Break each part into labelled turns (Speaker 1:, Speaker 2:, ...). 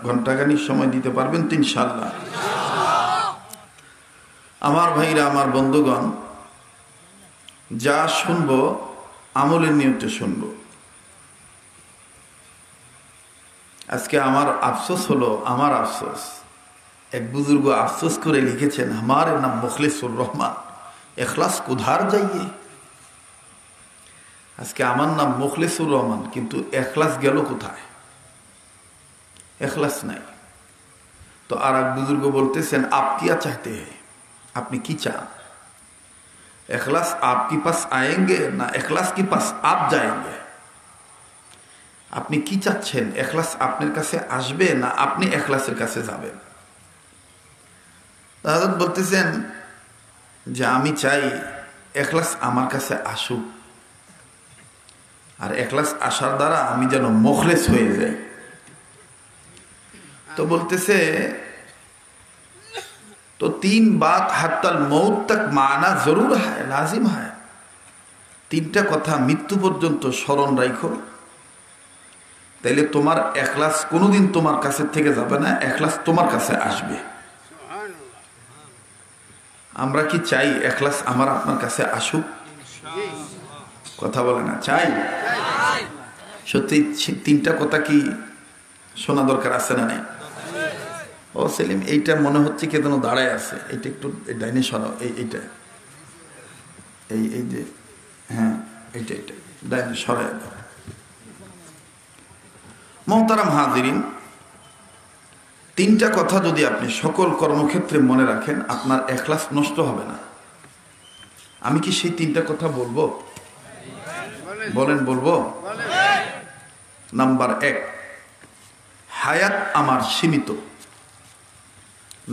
Speaker 1: ঘন্টাখানিক সময় দিতে পারবেন তো ইনশাআল্লাহ? আমার ভাইরা, আমার বন্ধুগণ, যা শুনবো আমলের নিয়তে শুনবো। আজকে আমার আফসোস হলো, আমার আফসোস, এক বুজুর্গ আফসোস করে লিখেছেন, আমার নাম মুখলিসুর রহমান, এখলাস কুধার যাইয়ে। আজকে আমার নাম মুখলিসুর রহমান, কিন্তু এখলাস গেল কোথায়? এখলাস নাই। তো আর এক বুজুর্গ বলতেছেন, আপ কিয়া চাহতে हैं, আপনি কি চান? এখলাস आपके पास आएंगे না এখলাস के पास आप जाएंगे? আপনি কি চাচ্ছেন? এখলাস আপনার কাছে আসবে না আপনি এখলাসের কাছে যাবেন? হযরত বলতেছেন যে আমি চাই এখলাস আমার কাছে আসুক, আর এখলাস আসার দ্বারা আমি যেন মুখলিস হয়ে যাই। तो बोलते तो 3 बात हत्तल मौत तक माना जरूर है, लाजिम है। 3টা কথা মৃত্যু পর্যন্ত স্মরণ রাখো, তাইলে তোমার এখলাস কোনোদিন তোমার কাছে থেকে যাবে না, এখলাস তোমার কাছে আসবে। আমরা কি চাই এখলাস আমার আপনার কাছে আসুক? কথা বলে না, চাই? সত্যি 3টা কথা কি শোনা দরকার আছে না নাই? ও সেলিম, এইটা মনে হচ্ছে কে যেন দাঁড়ায় আছে, এইটা একটু ডাইনে সরাও, এইটা এই যে, হ্যাঁ এইটা ডাইনে সরায় দাও। মোহতারাম হাজিরিন, 3টা কথা যদি আপনি সকল কর্মক্ষেত্রে মনে রাখেন, আপনার এখলাস নষ্ট হবে না। আমি কি সেই 3টা কথা বলবো? বলেন, বলবো? নাম্বার 1, হায়াত আমার সীমিত।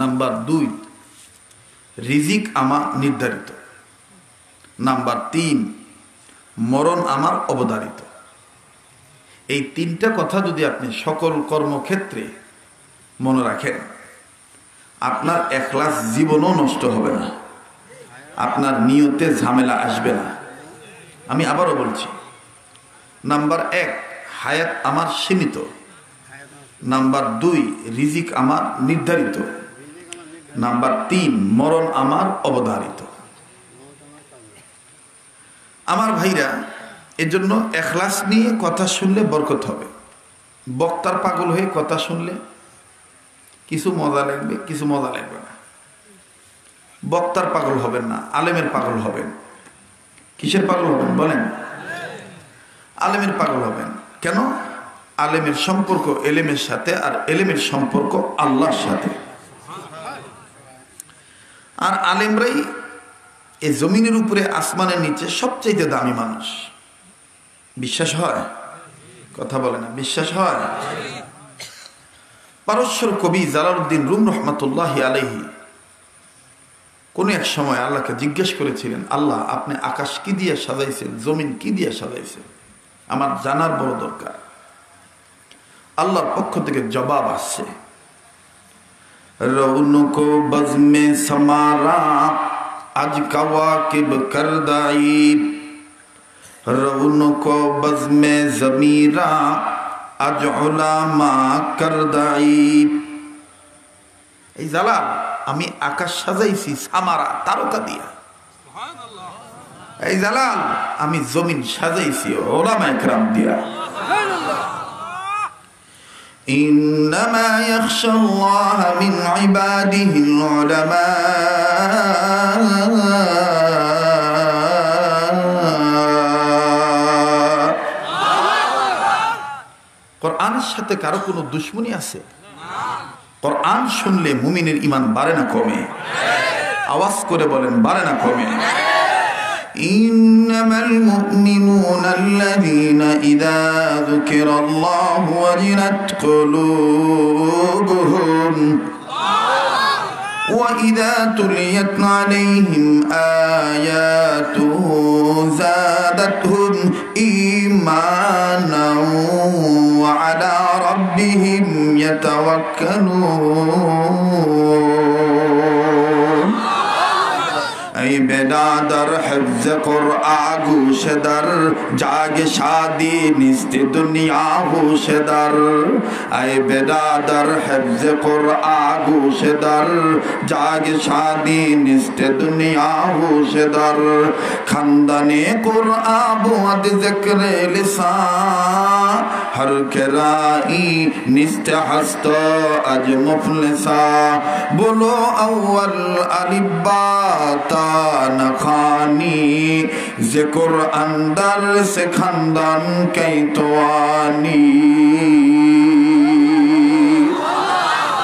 Speaker 1: নাম্বার 2, রিজিক আমার নির্ধারিত। নাম্বার 3, মরণ আমার অবধারিত। এই 3টা কথা যদি আপনি সকল কর্মক্ষেত্রে মনে রাখেন, আপনার এখলাস জীবনও নষ্ট হবে না, আপনার নিয়তে ঝামেলা আসবে না। আমি আবারও বলছি, নাম্বার 1, হায়াত আমার সীমিত। নাম্বার 2, রিজিক আমার নির্ধারিত। নাম্বার 3, মরণ আমার অবধারিত। আমার ভাইরা, এজন্য এখলাস নিয়ে কথা শুনলে বরকত হবে। বক্তার পাগল হয়ে কথা শুনলে কিছু মজা লাগবে, কিছু মজা লাগবে না। বক্তার পাগল হবেন না, আলেমের পাগল হবেন। কিসের পাগল হবেন বলেন? আলেমের পাগল হবেন। কেন? আলেমের সম্পর্ক এলেমের সাথে, আর এলেমের সম্পর্ক আল্লাহর সাথে। আর আলেমরাই এই জমিনের উপরে আসমানের নিচে সবচেয়ে দামি মানুষ। বিশ্বাস হয়? কথা বলে না, বিশ্বাস হয়? পারস্যর কবি জালালউদ্দিন রুম রহমাতুল্লাহি আলাইহি কোন এক সময় আল্লাহকে জিজ্ঞেস করেছিলেন, আল্লাহ আপনি আকাশ কি দিয়ে সাজাইছেন, জমিন কি দিয়ে সাজাইছেন, আমার জানার বড় দরকার। আল্লাহর পক্ষ থেকে জবাব আসছে, রৌনকো বজমে সমারা আজ কাওয়াকিব করদাইব, রৌনকো বজমে জমিরা আজ উলামা করদাইব। এই জালাল, আমি আকাশ সাজাইছি সামারা, তারকা দিয়া। এই জালাল, আমি জমিন সাজাইছি উলামা ইকরাম দিয়া। ইন্নামা ইয়াখশাল্লাহ মিন ইবাদিহিল উলামা। কোরআনের সাথে কারো কোনো দুশ্মনী আছে? কোরআন শুনলে মুমিনের ঈমান বাড়ে না কমে? আওয়াজ করে বলেন, বাড়ে না কমে? ইন্নামাল মুমিনুনা আল্লাযীনা ইযা যুকিরাল্লাহু ওয়াজিলাত কুলুবুহুম ওয়া ইযা তুলিয়াত আলাইহিম আয়াতুহু যাদাতহুম ঈমানাও ওয়া আলা রাব্বিহিম ইয়াতাওয়াক্কালুন। बेरादर हिफ्ज़ कुरआन गोशदर जाग शादी निस्त दुनिया होशदर आए बेरादर हिफ्ज़ कुरआन गोशदर जाग शादी निस्त दुनिया होशदर खंदने कुरआन बुअद ज़िक्र लिसान हर कराई निस्त हस्त अज मुफलिसा बोलो अव्वल अलिबा ता नखानी ज़िक्र अंदर से खंदन कई तवानी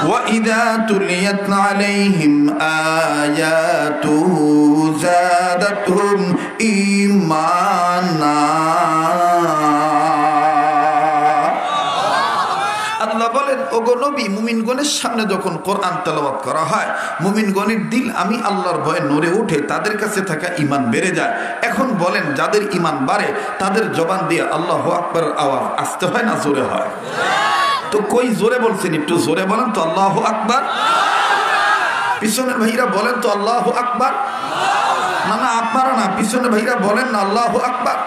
Speaker 1: वइज़ा तुलियत अलैहिम आयातुहु ज़ादतहुम ईमाना ওগো নবী মুমিনগণের সামনে যখন কোরআন তেলাওয়াত করা হয় মুমিনগণের দিল আমি আল্লাহর ভয়ে নড়ে ওঠে তাদের কাছে থাকা ঈমান বেড়ে যায় এখন বলেন যাদের ঈমান বাড়ে তাদের জবান দিয়ে আল্লাহু আকবার আওয়াজ আসতে হয় না জোরে হয় তো কই জোরে বলছেন একটু জোরে বলেন তো আল্লাহু আকবার পিছনের ভাইরা বলেন তো আল্লাহু আকবার না না আপনারা না পিছনের ভাইরা বলেন না আল্লাহু আকবার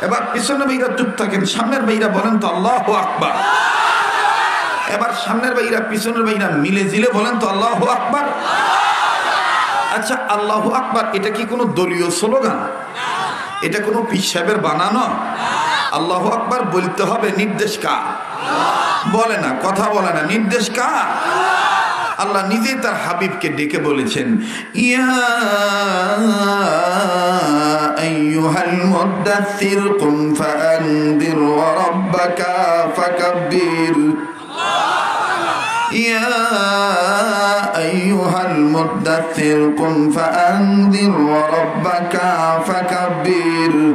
Speaker 1: এবার পিছনের ভাইরা চুপ থাকেন সামনের ভাইরা বলেন তো আল্লাহু আকবার এবার সামনের ভাইরা পিছনের ভাইরা মিলে জিলে বলেন তো আল্লাহু আকবার আচ্ছা আল্লাহু আকবার এটা কি কোনো দলীয় স্লোগান এটা কোনো পীর সাহেবের বানানো আল্লাহু আকবার বলতে হবে নির্দেশ কার বলে না কথা বলে না নির্দেশ কার আল্লাহ নিজে তার হাবিবকে ডেকে বলেছেন ইয়া আইয়ুহাল মুদাথথির কুম ফাআনদির ওয়া রাব্বাকা ফাকাব্বির يا أيها المدثر قم فأنذر وربك فكبر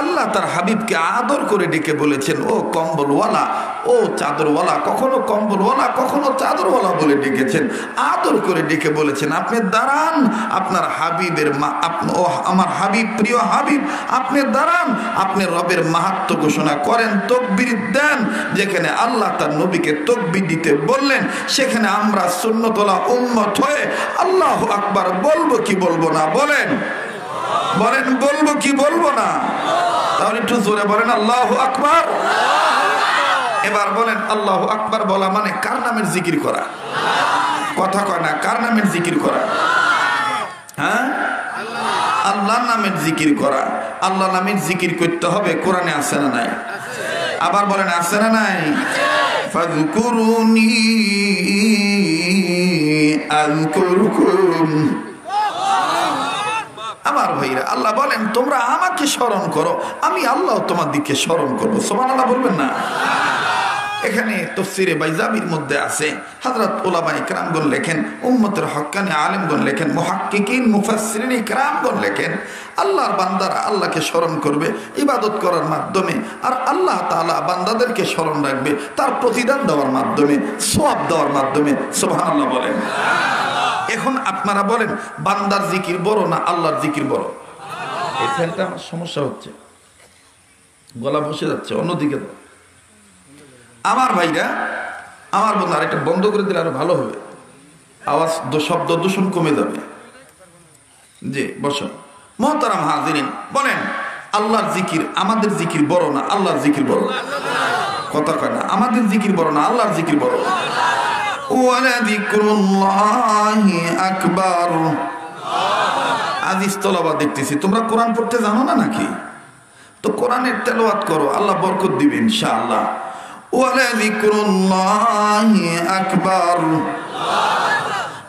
Speaker 1: আল্লাহ তার হাবিবকে আদর করে ডেকে বলেছেন ও কম্বলওয়ালা ও চাদরওয়ালা কখনো কম্বলওয়ালা কখনো চাদরওয়ালা বলে ডেকেছেন আদর করে ডেকে বলেছেন আপনি দাঁড়ান আপনার হাবিবের আমার হাবিব প্রিয় হাবিব আপনি দাঁড়ান আপনি রবের মাহাত্ম্য ঘোষণা করেন তাকবীর দেন যেখানে আল্লাহ তার নবীকে তাকবীর দিতে বললেন সেখানে আমরা সুন্নতওয়ালা উম্মত হয়ে আল্লাহু আকবার বলবো কি বলবো না বলেন বলেন বলবো কি বলবো না তাহলে একটু জোরে বলেন আল্লাহু আকবার এবার বলেন আল্লাহু আকবার বলা মানে কার নামের জিকির করা কথা কয় না কার নামের জিকির করা হ্যাঁ আল্লাহর নামের জিকির করা আল্লাহ নামের জিকির করতে হবে কোরআনে আছে না নাই আবার বলেন আছে না নাই ফাযকুরুনি আযকুরকুম আমার ভাইরা আল্লাহ বলেন তোমরা আমাকে স্মরণ করো আমি আল্লাহ তোমার দিকে স্মরণ করবো সুবহানাল্লাহ বলবেন না এখানে তাফসীরে বাইজাবির মধ্যে আছে হযরত উলামায়ে কেরামগণ লেখেন উম্মতের হক্কানি আলেমগণ লেখেন মুহাক্কিকিন মুফাসসিরিন কেরামগণ লেখেন আল্লাহর বান্দারা আল্লাহকে স্মরণ করবে ইবাদত করার মাধ্যমে আর আল্লাহ তাআলা বান্দাদেরকে স্মরণ রাখবে তার প্রতিদান দেওয়ার মাধ্যমে সওয়াব দেওয়ার মাধ্যমে সুবহানাল্লাহ বলেন এখন আপনারা বলেন বান্দার জিকির বড় না আল্লাহর জিকির বড় এই ফ্যানটা আমার সমস্যা হচ্ছে গলা বসে যাচ্ছে অন্যদিকে আমার ভাইরা আমার বন্ধু আরেকটা বন্ধ করে দিলে আরো ভালো হবে আওয়াজ শব্দ দূষণ কমে যাবে জি বসো মুহতারাম হাজিরিন বলেন আল্লাহর জিকির আমাদের জিকির বড় না আল্লাহর জিকির বড় কথা কয় না আমাদের জিকির বড় না আল্লাহর জিকির বড় ওয়ালাযিকরুল্লাহি আকবার আজিজ তলাবা দেখতেছি তোমরা কোরআন পড়তে জানো না নাকি তো কোরআনের তেলাওয়াত করো আল্লাহ বরকত দিবে ইনশাআল্লাহ ওয়ালাযিকরুল্লাহি আকবার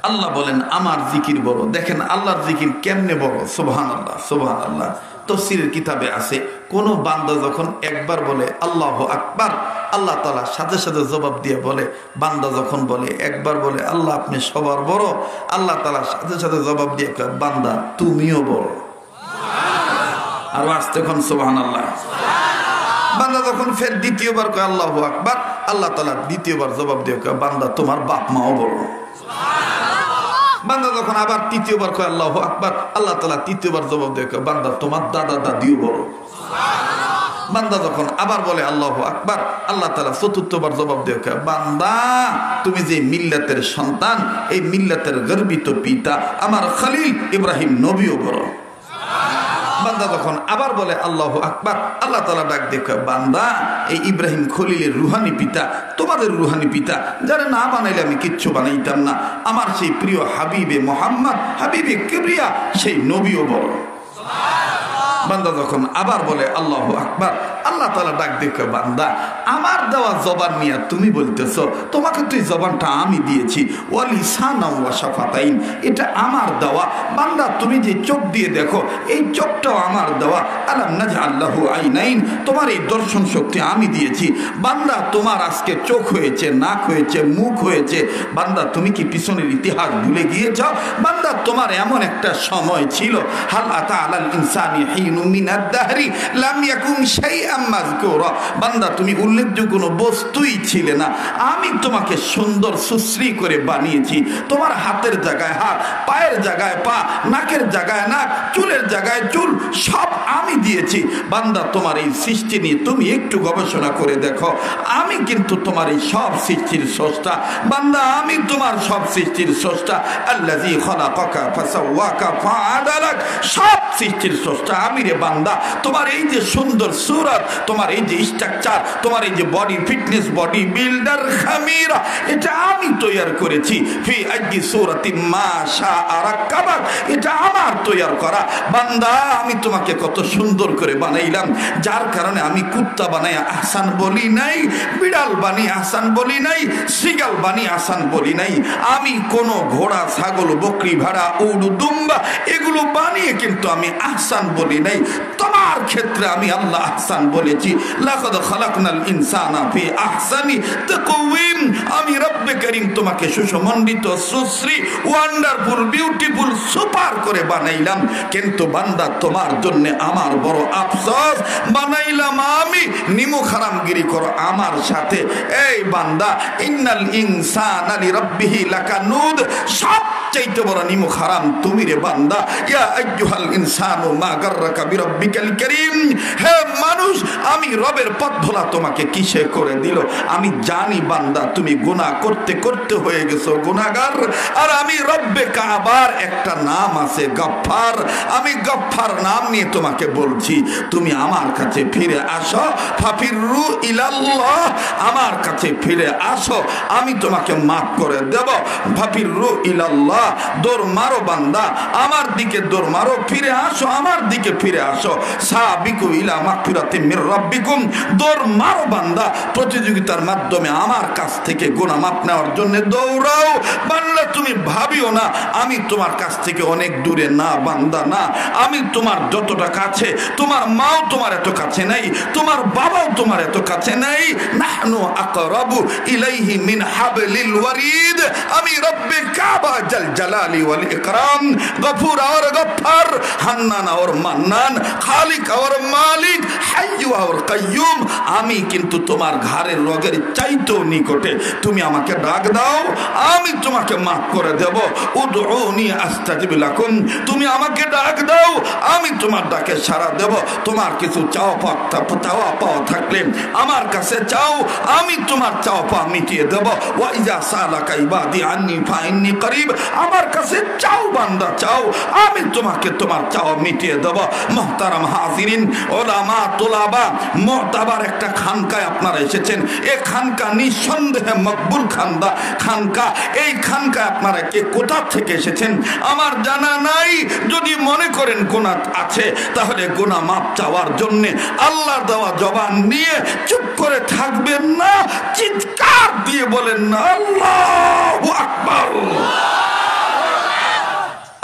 Speaker 1: আল্লাহ বলেন আমার জিকির বড় দেখেন আল্লাহর জিকির কেমনে বড় সুবহানাল্লাহ সুবহানাল্লাহ তাফসীরের কিতাবে আছে কোন বান্দা যখন একবার বলে আল্লাহু আকবার আল্লাহ তাআলা সাথে সাথে জবাব দিয়ে বলে বান্দা যখন বলে একবার বলে আল্লাহ আপনি সবার বড় আল্লাহ তাআলা সাথে সাথে জবাব দিয়ে কয় বান্দা তুমিও বড় আর আস্তে কোন সুবহানাল্লাহ বান্দা যখন ফের দ্বিতীয়বার কয় আল্লাহু আকবার আল্লাহ তাআলা দ্বিতীয়বার জবাব দিয়ে কয় বান্দা তোমার বাপ মাও বড় বান্দা যখন আবার তৃতীয়বার কয় আল্লাহু আকবার আল্লাহ তাআলা তৃতীয়বার জবাব দিয়ে কয় বান্দা তোমার দাদা দাদিও বড় বান্দা যখন আবার বলে আল্লাহু আকবার, আল্লাহ তাআলা চতুর্থবার জবাব দিয়ে বান্দা তুমি যে মিল্লাতের সন্তান, এই মিল্লাতের গর্বিত পিতা আমার খলিল ইব্রাহিম নবীও বড়। বান্দা যখন আবার বলে আল্লাহু আকবার, আল্লাহ তাআলা ডাক দেখে বান্দা এই ইব্রাহিম খলিলের রুহানি পিতা, তোমাদের রুহানি পিতা, যারা না বানাইলে আমি কিচ্ছু বানাইতাম না, আমার সেই প্রিয় হাবিবে মোহাম্মদ, হাবিবে কিবরিয়া, সেই নবীও বড়। বান্দা যখন আবার বলে আল্লাহু আকবার, আল্লাহ তাআলা ডাক দেখে বান্দা আমার দেওয়া জবান নিয়ে তুমি বলতেছো, তোমাকে তুই জবানটা আমি দিয়েছি, ওয়ালিসানা ওয়া শাফাতাইন, এটা আমার দেওয়া। বান্দা তুমি যে চোখ দিয়ে দেখো, এই চোখটাও আমার দেওয়া। আলাম নাজআল লাহু আইনাইন, তোমার এই দর্শন শক্তি আমি দিয়েছি। বান্দা তোমার আজকে চোখ হয়েছে, নাক হয়েছে, মুখ হয়েছে, বান্দা তুমি কি পিছনের ইতিহাস ভুলে গিয়েছ? বান্দা তোমার এমন একটা সময় ছিল, হাল আতা আলাল ইনসানি হিনুম মিনাদ দাহরি লাম ইয়াকুন শাইআম মাযকুরা, বান্দা তুমি উল্লেখযোগ্য কোনো বস্তুই ছিলে না। আমি তোমাকে সুন্দর সুশ্রী করে বানিয়েছি, তোমার হাতের জায়গায় হাত, পায়ের জায়গায় পা, নাকের জায়গায় নাক, চুলের জায়গায় চুল, সব আমি দিয়েছি। বান্দা তোমার এই সৃষ্টি নিয়ে তুমি একটু গবেষণা করে দেখো, আমি কিন্তু তোমার এই সব সৃষ্টির স্রষ্টা। বান্দা আমি তোমার সব সৃষ্টির স্রষ্টা। আল্লাযী খালাকাকা ফাসাওয়াকা ফাআদালাক, সব সৃষ্টির স্রষ্টা আমি রে বান্দা। তোমার এই যে সুন্দর সূরত, তোমার এই যে স্ট্রাকচার, তোমার এই যে বডি ফিটনেস, বডি বিল্ডার খামিরা, এটা আমি তৈরি করেছি। ফি আইয়ি সূরাতিন মা শাআ রাক্কাবাক, এটা আমার তৈরি করা। বান্দা আমি তোমাকে কত সুন্দর করে বানাইলাম, যার কারণে আমি কুত্তা বানাই আহসান বলি নাই, বিড়াল বানি আহসান বলি নাই, সিগাল বানি আহসান বলি নাই। আমি কোন ঘোড়া, ছাগল, বকরি, ভেড়া, উট, দুম্বা এগুলো বানিয়ে কিন্তু আমি আহসান বলি নাই। তোমার ক্ষেত্রে আমি আল্লাহ আহসান বলেছি। লাকাদ খালাকনাল ইনসানা ফি আহসানি তাকওয়িম, আমি রব্বে করিম তোমাকে সুসমন্ডিত, সুশ্রী, ওয়ান্ডারফুল, বিউটিফুল, সুপার করে বানাইলাম। কিন্তু বান্দা তোমার জন্য আমার বড় আফসোস, বানাইলাম আমি, নিমক হারামগিরি করো আমার সাথে। এই বান্দা ইন্নাল ইনসানা লিরাব্বিহি লাকানুদ, সবচাইতে বড় নিমক হারাম তুমি রে বান্দা। ইয়া আইয়ুহাল ইনসানু মা গাররাকা বিরাব্বিকাল কারীম, হে মানুষ আমি রবের পথ ভোলা তোমাকে কিসে করে দিল? আমি জানি বান্দা তুমি গুনাহ করতে করতে হয়ে গেছো গুনাহগার। আর আমি রব্বে কাবার একটা নাম আছে গফফার, আমি গফফার নাম নিয়ে তোমাকে বলছি, তুমি আমার কাছে ফিরে আসো। ফাফিরু ইলাল্লাহ, আমার কাছে ফিরে আসো, আমি তোমাকে মাফ করে দেব। ফাফিরু ইলাল্লাহ, দৌড় মারো বান্দা, আমার দিকে দৌড় মারো, ফিরে আসো, আমার দিকে ফিরে আসো। সাবিকু ইলা মাগফিরাতিম মির রাব্বিকুম, দৌড় মারো বান্দা, প্রতিযোগিতার মাধ্যমে আমার কাছ থেকে গুনাহ মাফ নেওয়ার জন্য দৌড়াও। বান্দা তুমি ভাবিও না আমি তোমার কাছ থেকে অনেক দূরে, না বান্দা না, আমি তোমার যতটা কাছে, তোমার মাও তোমার এত কাছে নাই, তোমার বাবাও তোমার এত কাছে নাই। নাহনু আকরাবু ইলাইহি মিন হাবলিল ওয়ারিদ, আমি রব্বে কাবা জাল জালালি ওয়াল ইকরাম, গফুর और गफ्फार, হান্নান और মান্নান, খালিক और মালিক, হাইয়্যু और কাইয়্যুম, আমি কিন্তু তোমার ঘাড়ের রগের চাইতেও নিকটে। তুমি আমাকে ডাক দাও, আমি তোমাকে মাফ করে দেব। উদউনি আস্তাজিব লাকুম, তুমি আমাকে ডাক দাও, আমি তোমার ডাকে সাড়া দেব। তোমার কিছু চাওয়া পাওয়া থাকলে আমার কাছে চাও, আমি তোমার চাওয়া পাওয়া মিটিয়ে দেব। ওয়া ইযা সালাকা ইবাদি আন্নী ফাইন্নী করিব, আমার কাছে চাও বান্দা চাও, আমি তোমাকে তোমার চাওয়া মিটিয়ে দেব। মুহতারাম হাজিরিন, ওলামা, তুলাবা, মুতাবার একটা খানকায় আপনারা এসেছেন। এই খানকা নিঃসন্দেহে মকবুল খানকা। এই খানকায় আপনারা কে কোথা থেকে এসেছেন আমার জানা নাই। যদি মনে করেন গুনাহ আছে, তাহলে গুনাহ মাফ চাওয়ার জন্য আল্লাহর দেওয়া জবান নিয়ে চুপ করে থাকবেন না, চিৎকার দিয়ে বলেন না আল্লাহু আকবার।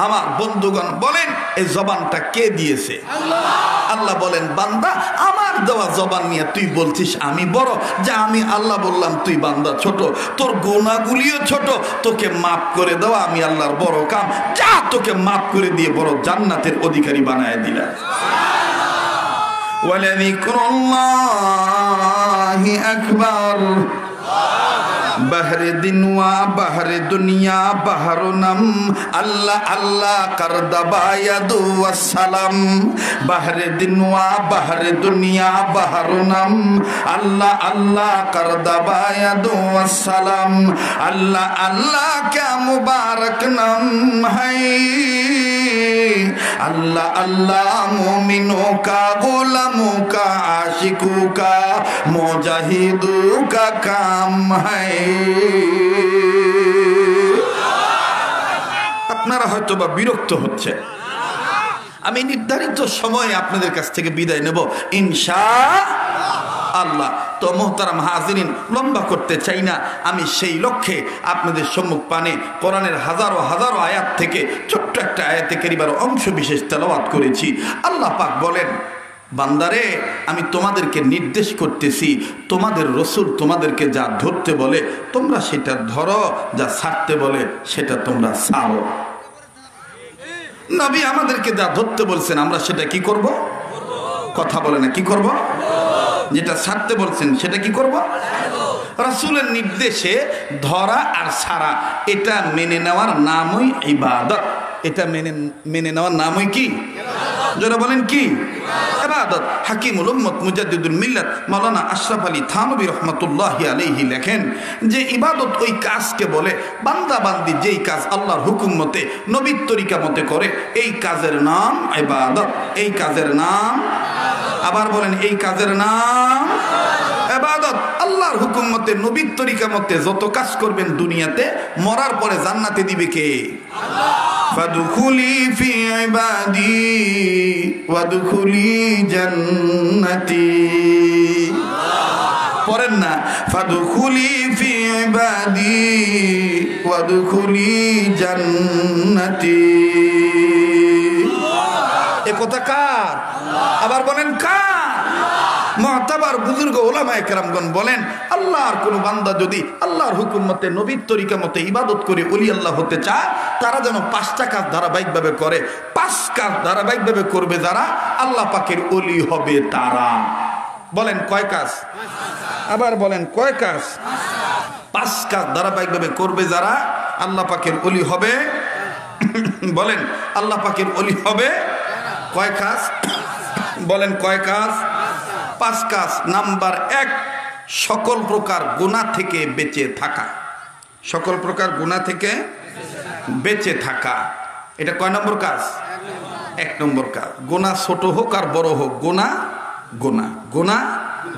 Speaker 1: আমার বন্ধুগণ বলেন এই জবানটা কে দিয়েছে? আল্লাহ বলেন বান্দা আমার দেওয়া জবান নিয়ে তুই বলছিস আমি বড়, যা আমি আল্লাহ বললাম তুই বান্দা ছোট, তোর গুনাহগুলিও ছোট, তোকে মাফ করে দেওয়া আমি আল্লাহর বড় কাম। যা তোকে মাফ করে দিয়ে বড় জান্নাতের অধিকারী বানায় দিলাম। ওয়ালাযিকরুল্লাহি আকবার। बहरे दिनवा बहरे दुनिया बहरो नम अल्लाह अल्लाह कर दबाया दो वसलम बहरे दिनवा बहरे दुनिया बहरो नम अल्लाह अल्लाह कर दबाया दो वसलम अल्लाह अल्लाह क्या मुबारक नम है अल्लाह अल्लाह मोमिनों का गुलामों का आशिकों का मुजाहिदों का काम है আপনারা হয়তো বা বিরক্ত হচ্ছে আমি নির্ধারিত সময়ে আপনাদের কাছ থেকে বিদায় নেব ইনশাআল্লাহ তো মোহতারাম হাজিরিন লম্বা করতে চাই না আমি সেই লক্ষ্যে আপনাদের সম্মুখ পানে কোরআনের হাজারো হাজারো আয়াত থেকে ছোট্ট একটা আয়াতে কারিমার অংশ বিশেষ তেলাওয়াত করেছি আল্লাহ পাক বলেন বান্দারে আমি তোমাদেরকে নির্দেশ করতেছি তোমাদের রাসূল তোমাদেরকে যা ধরতে বলে তোমরা সেটা ধরো যা ছাড়তে বলে সেটা তোমরা ছাড়ো নবী আমাদেরকে যা ধরতে বলছেন আমরা সেটা কি করব কথা বলে না কি করব যেটা ছাড়তে বলছেন সেটা কি করব রাসূলের নির্দেশে ধরা আর ছাড়া এটা মেনে নেওয়ার নামই ইবাদত এটা মেনে নেওয়ার নামই কি যারা বলেন কি ইবাদত হাকিমুল উম্মত মুজাদ্দিদুল মিল্লাত মাওলানা আশরাফ আলী থানভী রাহমাতুল্লাহি আলাইহি লেখেন যে ইবাদত ওই কাজকে বলে বান্দা বান্দি যেই কাজ আল্লাহর হুকুম মতে নবীর তরিকা মতে করে এই কাজের নাম ইবাদত এই কাজের নাম আবার বলেন এই কাজের নাম ইবাদত আল্লাহর হুকুম মতে নবীর তরিকা মতে যত কাজ করবেন দুনিয়াতে মরার পরে জান্নাতে দিবে কে আল্লাহ ফাদখুলি ফি ইবাদি ওয়াদখুলি জান্নাতি পড়েন না ফাদখুলি ফি ইবাদি ওয়াদখুলি জান্নাতি এ কথা কার আবার বলেন কার মুতাবার বুজুর্গ উলামায়ে কেরামগণ বলেন আল্লাহর কোন বান্দা যদি আল্লাহর হুকুম মতে নবীর তরিকা মতে ইবাদত করে ওলি আল্লাহ হতে চায় তারা যেন 5টা কাজ ধারাবাহিকভাবে করে 5 কাজ ধারাবাহিকভাবে করবে যারা আল্লাহ পাকের ওলি হবে তারা বলেন কয় কাজ আবার বলেন কয় কাজ 5 কাজ ধারাবাহিকভাবে করবে যারা আল্লাহ পাকের ওলি হবে বলেন আল্লাহ পাকের ওলি হবে কয় কাজ বলেন কয় কাজ 5 কাজ নাম্বার 1 সকল প্রকার গুনাহ থেকে বেঁচে থাকা সকল প্রকার গুনাহ থেকে বেঁচে থাকা এটা কয় নম্বর কাজ 1 নম্বর কাজ গুনাহ ছোট হোক আর বড় হোক গুনাহ গুনাহ গুনাহ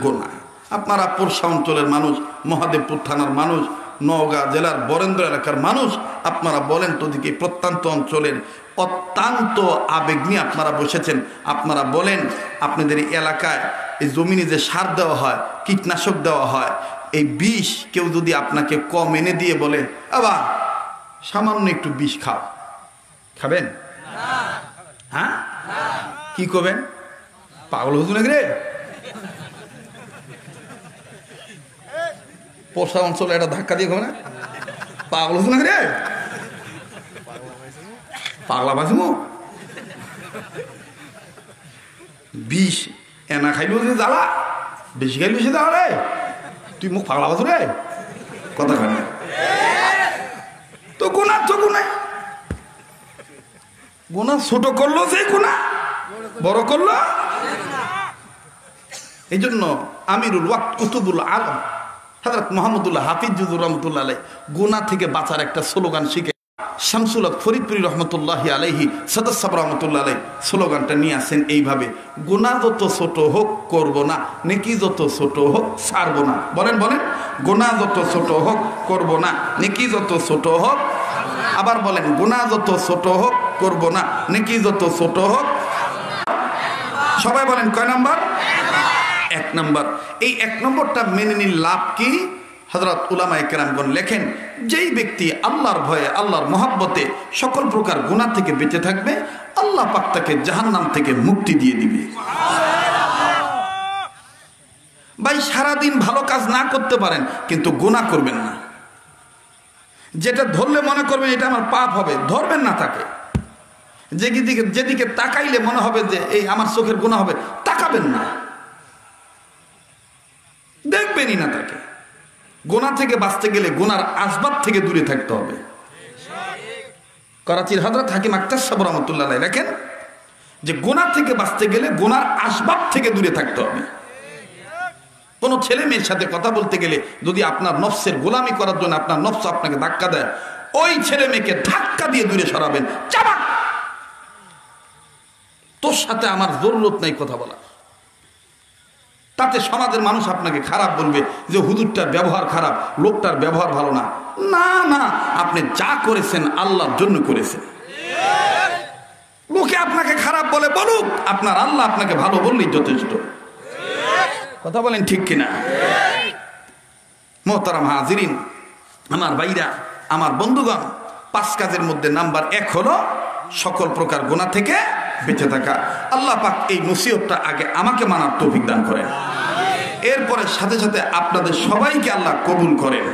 Speaker 1: গুনাহ আপনারা পুরসা অঞ্চলের মানুষ মহাদেবপুর থানার মানুষ নওগাঁ জেলার বরেন্দ্র এলাকার মানুষ আপনারা বলেন তো দিকে প্রত্যন্ত অঞ্চলের অত্যন্ত আবেগ নিয়ে আপনারা বসেছেন আপনারা বলেন আপনাদের এলাকায় এই জমিনে যে সার দেওয়া হয় কীটনাশক দেওয়া হয় এই বিষ কেউ যদি আপনাকে কম এনে দিয়ে বলে আবার সামান্য একটু বিষ খাও খাবেন হ্যাঁ কি করবেন পাগল হুজুর নাকি রে পোষা অঞ্চলে একটা ধাক্কা দিয়ে খাবে না পাগল হুজুর নাকি রে পাগলা বাজমু বিষ এনা খাইলেও যে জ্বালা বেশি খাইলেও সে জ্বালা রে তুই মুখ পাগলা বাজু রে কথা খান তো গুনাহ তো গুনাহ গুনাহ ছোট করলো সেই গুনাহ বড় করলো এই জন্য আমিরুল ওয়াক্ত কুতুবুল আলম হযরত মুহাম্মদুল্লাহ হাফিজুর রহমতুল্লাহ আলাইহি গুনাহ থেকে বাঁচার একটা স্লোগান শিখে শামসুল হক ফরিদপুরি রহমতুল্লাহি আলাইহি সাদাত সাহেব রহমতুল্লাহ আলাইহি স্লোগানটা নিয়ে আসেন এইভাবে গুনাহ যত ছোট হোক করব না নেকি যত ছোট হোক ছাড়ব না বলেন বলেন গুনাহ যত ছোট হোক করব না নেকি যত ছোট হোক আবার বলেন গুনাহ যত ছোট হোক করব না নেকি যত ছোট হোক সবাই বলেন কয় নাম্বার 1 নাম্বার এই 1 নম্বরটা মেনে নিলে লাভ কি হযরত উলামায়ে কেরামগণ লেখেন যেই ব্যক্তি আল্লাহর ভয়ে আল্লাহর মহব্বতে সকল প্রকার গুনাহ থেকে বেঁচে থাকবে আল্লাহ পাক তাকে জাহান্নাম থেকে মুক্তি দিয়ে দিবে ভাই সারা দিন ভালো কাজ না করতে পারেন কিন্তু গুনাহ করবেন না যেটা ধরলে মনে করবেন এটা আমার পাপ হবে ধরবেন না তাকে যেদিকে তাকাইলে মনে হবে যে এই আমার চোখের গুনাহ হবে তাকাবেন না দেখবেনই না তাকে গোনা থেকে বাঁচতে গেলে গোনার আসবাব থেকে দূরে থাকতে হবে। করাচির হযরত হাকিম আখতার সাহেব রাহমাতুল্লাহ আলাইহি লেখেন যে গোনা থেকে বাঁচতে গেলে গোনার আসবাব থেকে দূরে থাকতে হবে। কোনো ছেলে মেয়ের সাথে কথা বলতে গেলে যদি আপনার নফসের গোলামি করার জন্য আপনার নফস আপনাকে ধাক্কা দেয়, ওই ছেলে মেয়েকে ধাক্কা দিয়ে দূরে সরাবেন। চাবাক, তোর সাথে আমার জরুরত নাই কথা বলা। তাতে সমাজের মানুষ আপনাকে খারাপ বলবে যে হুজুরটার ব্যবহার খারাপ, লোকটার ব্যবহার ভালো না। না না, আপনি যা করেছেন আল্লাহর জন্য করেছেন। লোকে আপনাকে খারাপ বলে বলুক, আপনার আল্লাহ আপনাকে ভালো বললেই যথেষ্ট। কথা বলেন ঠিক কিনা? মোহতারাম হাজিরিন, আমার ভাইরা, আমার বন্ধুগণ, 5 কাজের মধ্যে নাম্বার 1 হলো সকল প্রকার গুনাহ থেকে বেঁচে থাকা। আল্লাহ পাক এই নসিহতটা আগে আমাকে মানার তৌফিক দান করেন, এরপরে সাথে সাথে আপনাদের সবাইকে আল্লাহ কবুল করেন।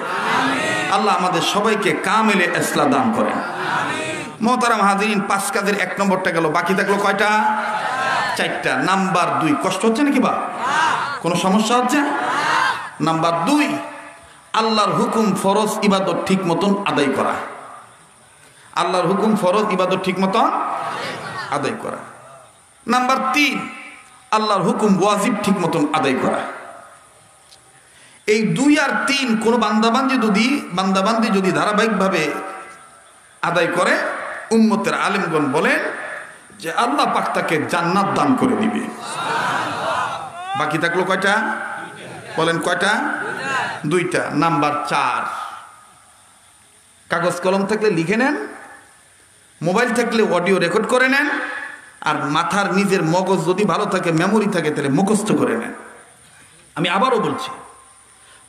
Speaker 1: আল্লাহ আমাদের সবাইকে কামেলে ইসলাহ দান করেন। মোহতারাম হাজিরিন, 5 কাজের 1 নম্বরটা গেল, বাকি থাকলো কয়টা? 4টা। নাম্বার 2, কষ্ট হচ্ছে নাকি বা কোনো সমস্যা হচ্ছে? নাম্বার 2, আল্লাহর হুকুম ফরজ ইবাদত ঠিক মতন আদায় করা। আল্লাহর হুকুম ফরজ ইবাদত ঠিক মতন আদায় করা। নাম্বার 3, আল্লাহর হুকুম ওয়াজিব ঠিক মতন আদায় করা। এই 2 আর 3 কোন বান্দাবান্দি যদি ধারাবাহিকভাবে আদায় করে, উম্মতের আলেমগণ বলেন যে আল্লাহ পাক তাকে জান্নাত দান করে দিবে। বাকি থাকলো কয়টা? বলেন কয়টা? 2টা। নাম্বার 4, কাগজ কলম থাকলে লিখে নেন, মোবাইল থাকলে অডিও রেকর্ড করে নেন, আর মাথার নিজের মগজ যদি ভালো থাকে, মেমোরি থাকে, তাহলে মুখস্থ করে নেন। আমি আবারও বলছি,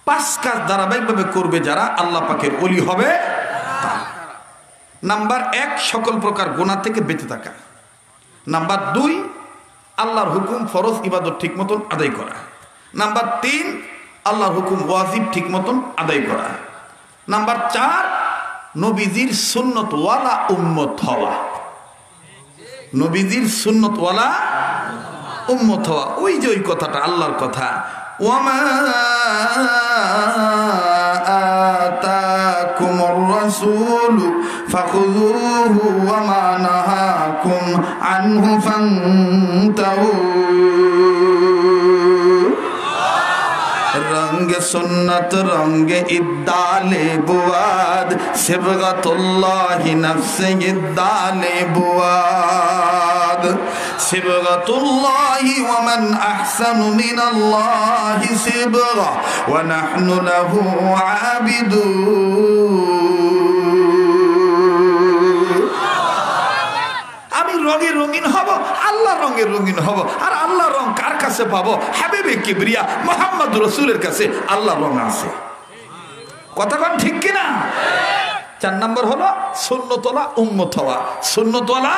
Speaker 1: 5 কাজ ধারাবাহিকভাবে করবে যারা, আল্লাহ পাকের ওলি হবে তারা। নাম্বার 1, সকল প্রকার গুনাহ থেকে বেঁচে থাকা। নাম্বার 2, আল্লাহর হুকুম ফরজ ইবাদত ঠিক মতন আদায় করা। নাম্বার 3, আল্লাহর হুকুম ওয়াজিব ঠিক মতন আদায় করা। নাম্বার 4, নবীজির সুন্নতওয়ালা উম্মত হওয়া। নবীজির সুন্নতওয়ালা উম্মত হওয়া। ওই যে ওই কথাটা, আল্লাহর কথা, ওয়ামা আতাকুমুর রাসূলু ফাখুযুহু ওয়ামা নাহাকুম আনহু ফান্তাহু। রঙ্গে সুন্নত রঙ্গে ইদ্দালে বুয়াদ, সিবগাতুল্লাহি নফসে ইদ্দালে বুয়াদ। সিবগাতুল্লাহি ওয়া মান আহসানু মিনাল্লাহি সিবগা ওয়া নাহনু লাহু আবিদুন। আমি রঙে রঙিন হব, আল্লাহ রঙে রঙিন হব। আর আল্লাহ রং কার কাছে পাবো? হাবিবে কিবরিয়া মুহাম্মদ রাসূলের কাছে আল্লাহ রং আছে। কথা কোন ঠিক কিনা? 4 নম্বর হলো সুন্নতওয়ালা উম্মত হওয়া। সুন্নতওয়ালা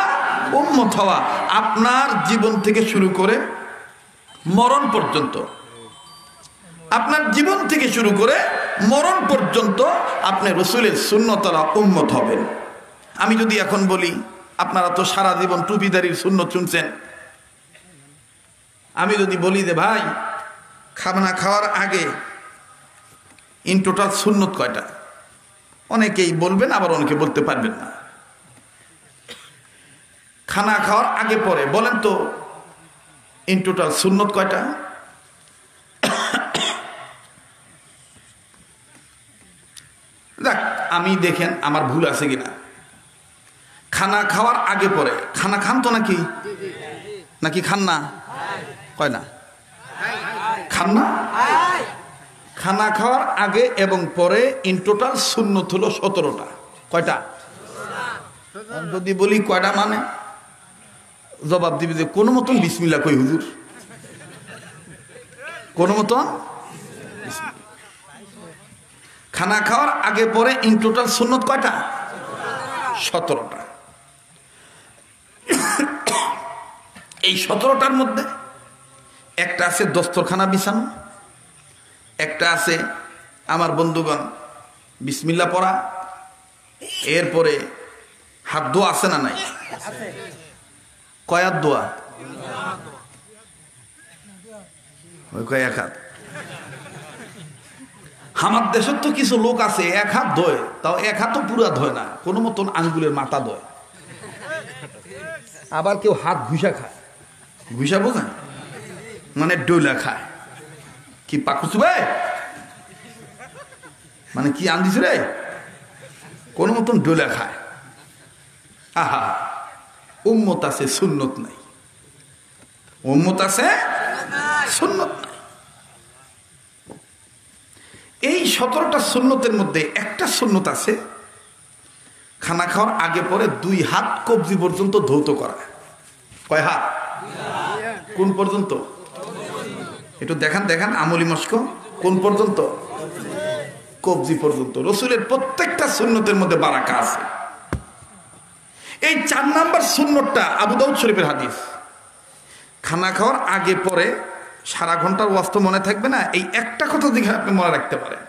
Speaker 1: উম্মত হওয়া। আপনার জীবন থেকে শুরু করে মরণ পর্যন্ত, আপনার জীবন থেকে শুরু করে মরণ পর্যন্ত আপনি রাসূলের সুন্নতওয়ালা উম্মত হবেন। আমি যদি এখন বলি, আপনারা তো সারা জীবন টুপিদারির সুন্নত শুনছেন, আমি যদি বলি যে ভাই, খানা খাওয়ার আগে ইন টোটাল সুন্নত কয়টা? অনেকেই বলবেন, আবার অনেকে বলতে পারবেন না। খানা খাওয়ার আগে পরে বলেন তো ইন টোটাল সুন্নত কয়টা? দেখ, আমি দেখেন আমার ভুল আছে কিনা। খানা খাওয়ার আগে পরে, খানা খান তো নাকি? নাকি খান না? কয় না? খান না? খানা খাওয়ার আগে এবং পরে ইন টোটাল সুন্নত হলো 17টা। কয়টা? যদি বলি কয়টা মানে, জবাব দিবি যে কোনো মতন বিসমিল্লাহ কই হুজুর, কোনো মতন। খানা খাওয়ার আগে পরে ইন টোটাল সুন্নত কয়টা? 17টা। এই 17টার মধ্যে একটা আছে দস্তরখানা বিছানো, একটা আছে আমার বন্ধুগণ বিসমিল্লাহ পড়া, এরপরে হাত ধোয়া আছে না নাই? কয়াত দোয়া? ওই কয়েক হাত। আমার দেশের তো কিছু লোক আছে এক হাত ধোয়, তাও এক হাত তো পুরা ধোয় না, কোনো মতন আঙ্গুলের মাথা ধোয়। আবার কেউ হাত ঘুষা খায়, ঘুষা বোঝা মানে ডইলা খায়। কি পাকুস ভাই, মানে কি আন্দিস রে, কোনো মতন ডইলা খায়। আহা, উম্মত আছে সুন্নত নাই, উম্মত আছে সুন্নত নাই। এই 17টা সুন্নতের মধ্যে একটা সুন্নত আছে, খানা খাওয়ার আগে পরে 2 হাত কবজি পর্যন্ত ধৌত করা। কয় হাত? কোন পর্যন্ত? একটু দেখান দেখান আমলি মস্ক, কোন পর্যন্ত? কবজি পর্যন্ত। রসুলের প্রত্যেকটা সুন্নতের মধ্যে বারাকা আছে। এই 4 নাম্বার সুন্নতটা আবু দাউদ শরীফের হাদিস। খানা খাওয়ার আগে পরে সারা ঘন্টার ওয়াস্ত মনে থাকবে না, এই একটা কথা দেখে আপনি মনে রাখতে পারেন,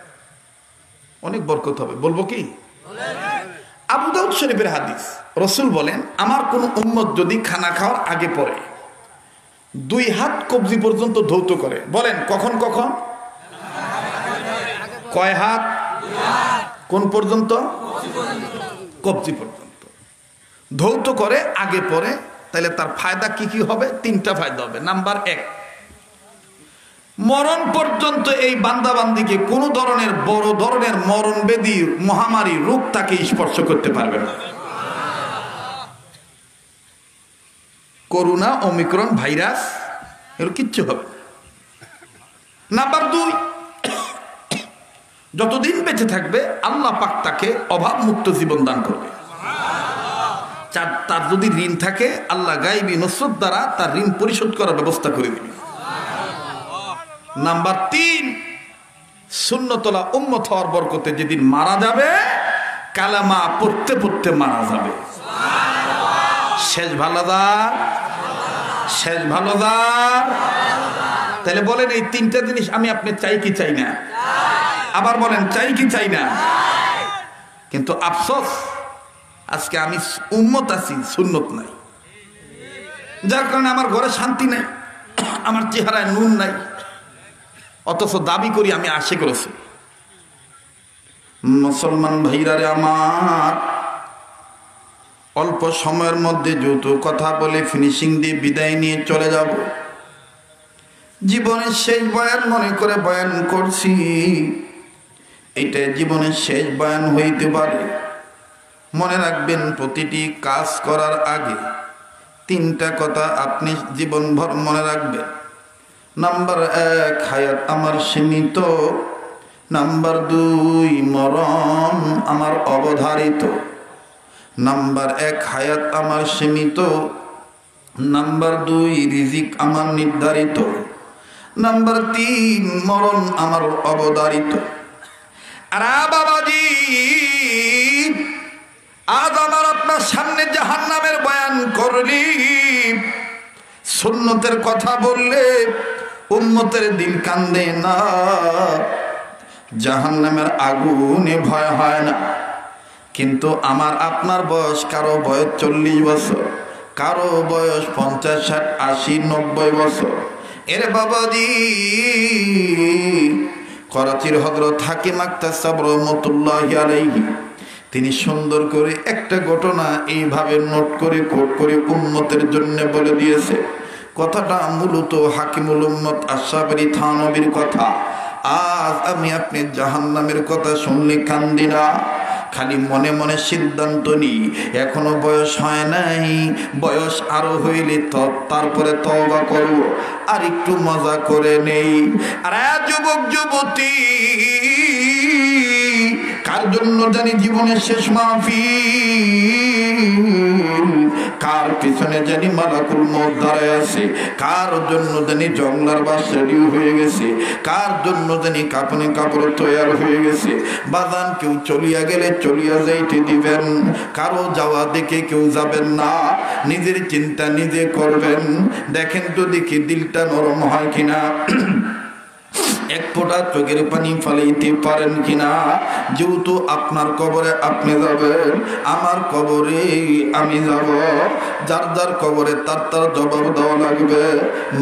Speaker 1: অনেক বরকত হবে। বলবো কি? আবু দাউদ শরীফের হাদিস। রসুল বলেন, আমার কোন উম্মত যদি খানা খাওয়ার আগে পরে 2 হাত কবজি পর্যন্ত ধৌত করে, বলেন কখন কখন? কয় হাত? কোন পর্যন্ত? কবজি পর্যন্ত ধৌত করে আগে পরে, তাহলে তার ফায়দা কি কি হবে? 3টা ফায়দা হবে। নাম্বার 1, মরণ পর্যন্ত এই বান্দাবান্দিকে কোন ধরনের বড় ধরনের মরণ ব্যাধি, মহামারী, রোগ তাকে স্পর্শ করতে পারবে না। করোনা, ওমিক্রন ভাইরাস, এর কিচ্ছু হবে না। নাম্বার 2, যতদিন বেঁচে থাকবে আল্লাহ পাক তাকে অভাব মুক্ত জীবন দান করবে। তার যদি ঋণ থাকে, আল্লাহ গায়বী নসরত দ্বারা তার ঋণ পরিশোধ করার ব্যবস্থা করে দিবে। নাম্বার 3, সুন্নতলা উম্মত হওয়ার বরকতে যেদিন মারা যাবে, কালামা পড়তে পড়তে মারা যাবে। শেষ ভালোদার, শেষ ভালোদার। তাহলে বলেন, এই 3টা জিনিস আমি আপনি চাই কি চাই না? আবার বলেন, চাই কি চাই না? কিন্তু আফসোস, আজকে আমি উম্মত আছি, সুন্নত নাই, যার কারণে আমার ঘরে শান্তি নাই, আমার চেহারায় নুন নাই, অথচ দাবি করি আমি আশিক রাসূল। মুসলমান ভাইরা রে আমার, অল্প সময়ের মধ্যে যত কথা বলে ফিনিশিং দিয়ে বিদায় নিয়ে চলে যাব। জীবনের শেষ বয়ান মনে করে বয়ান করছি, এটা জীবনের শেষ বয়ান হইতে পারে। মনে রাখবেন, প্রতিটি কাজ করার আগে 3টা কথা আপনি জীবনভর মনে রাখবেন। নাম্বার 1, হায়াত আমার সীমিত। নাম্বার 2, মরণ আমার অবধারিত। নাম্বার 1, হায়াত আমার সীমিত। নাম্বার 2, রিজিক আমার নির্ধারিত। নাম্বার 3, মরণ আমার অবধারিত। আর বাবাজি, আজ আমার আপনার সামনে জাহান্নামের বয়ান করলি, সুন্নতের কথা বললে উম্মতের দিল কান্দে না, জাহান্নামের আগুনে ভয় হয় না। কিন্তু আমার আপনার বয়স, কারো বয়স 40 বছর, কারো বয়স 50, 60, 80, 90 বছর। এর বাবাজি, করাচির হযরত হাকিম আখতার সাহেব রহমাতুল্লাহি আলাইহি, তিনি সুন্দর করে একটা ঘটনা এইভাবে নোট করে কোট করে উম্মতের জন্য বলে দিয়েছে। কথাটা মূলত হাকিমুল উম্মত আশ-শাবরি থানবীর কথা। আজ আমি আপনি জাহান্নামের কথা শুনলে কান্দি না, খালি মনে মনে সিদ্ধান্ত নিই, এখনো বয়স হয় নাই, বয়স আরো হইলে তারপরে তওবা করব, আর একটু মজা করে নেই। আর যুবক যুবতী, কার জন্য জানি জীবনের শেষ মাহফিল, কার পিছনে জানি মালাকুল মউত দাঁড়ায় আছে, কার জন্য জানি জংলার বাস রেডি হয়ে গেছে, কার জন্য জানি কাপনে কাপড় তৈয়ার হয়ে গেছে। বাদান, কেউ চলিয়া গেলে চলিয়া যাইতে দিবেন, কারো যাওয়া দেখে কেউ যাবেন না, নিজের চিন্তা নিজে করবেন। দেখেন তো দেখি দিলটা নরম হয় কিনা। এক ফোঁটা চোখের পানি ফালাইতে পারেন কিনা? যেহেতু আপনার কবরে আপনি যাবেন, আমার কবরে আমি যাব, যার যার কবরে তার তার জবাব দেওয়া লাগবে।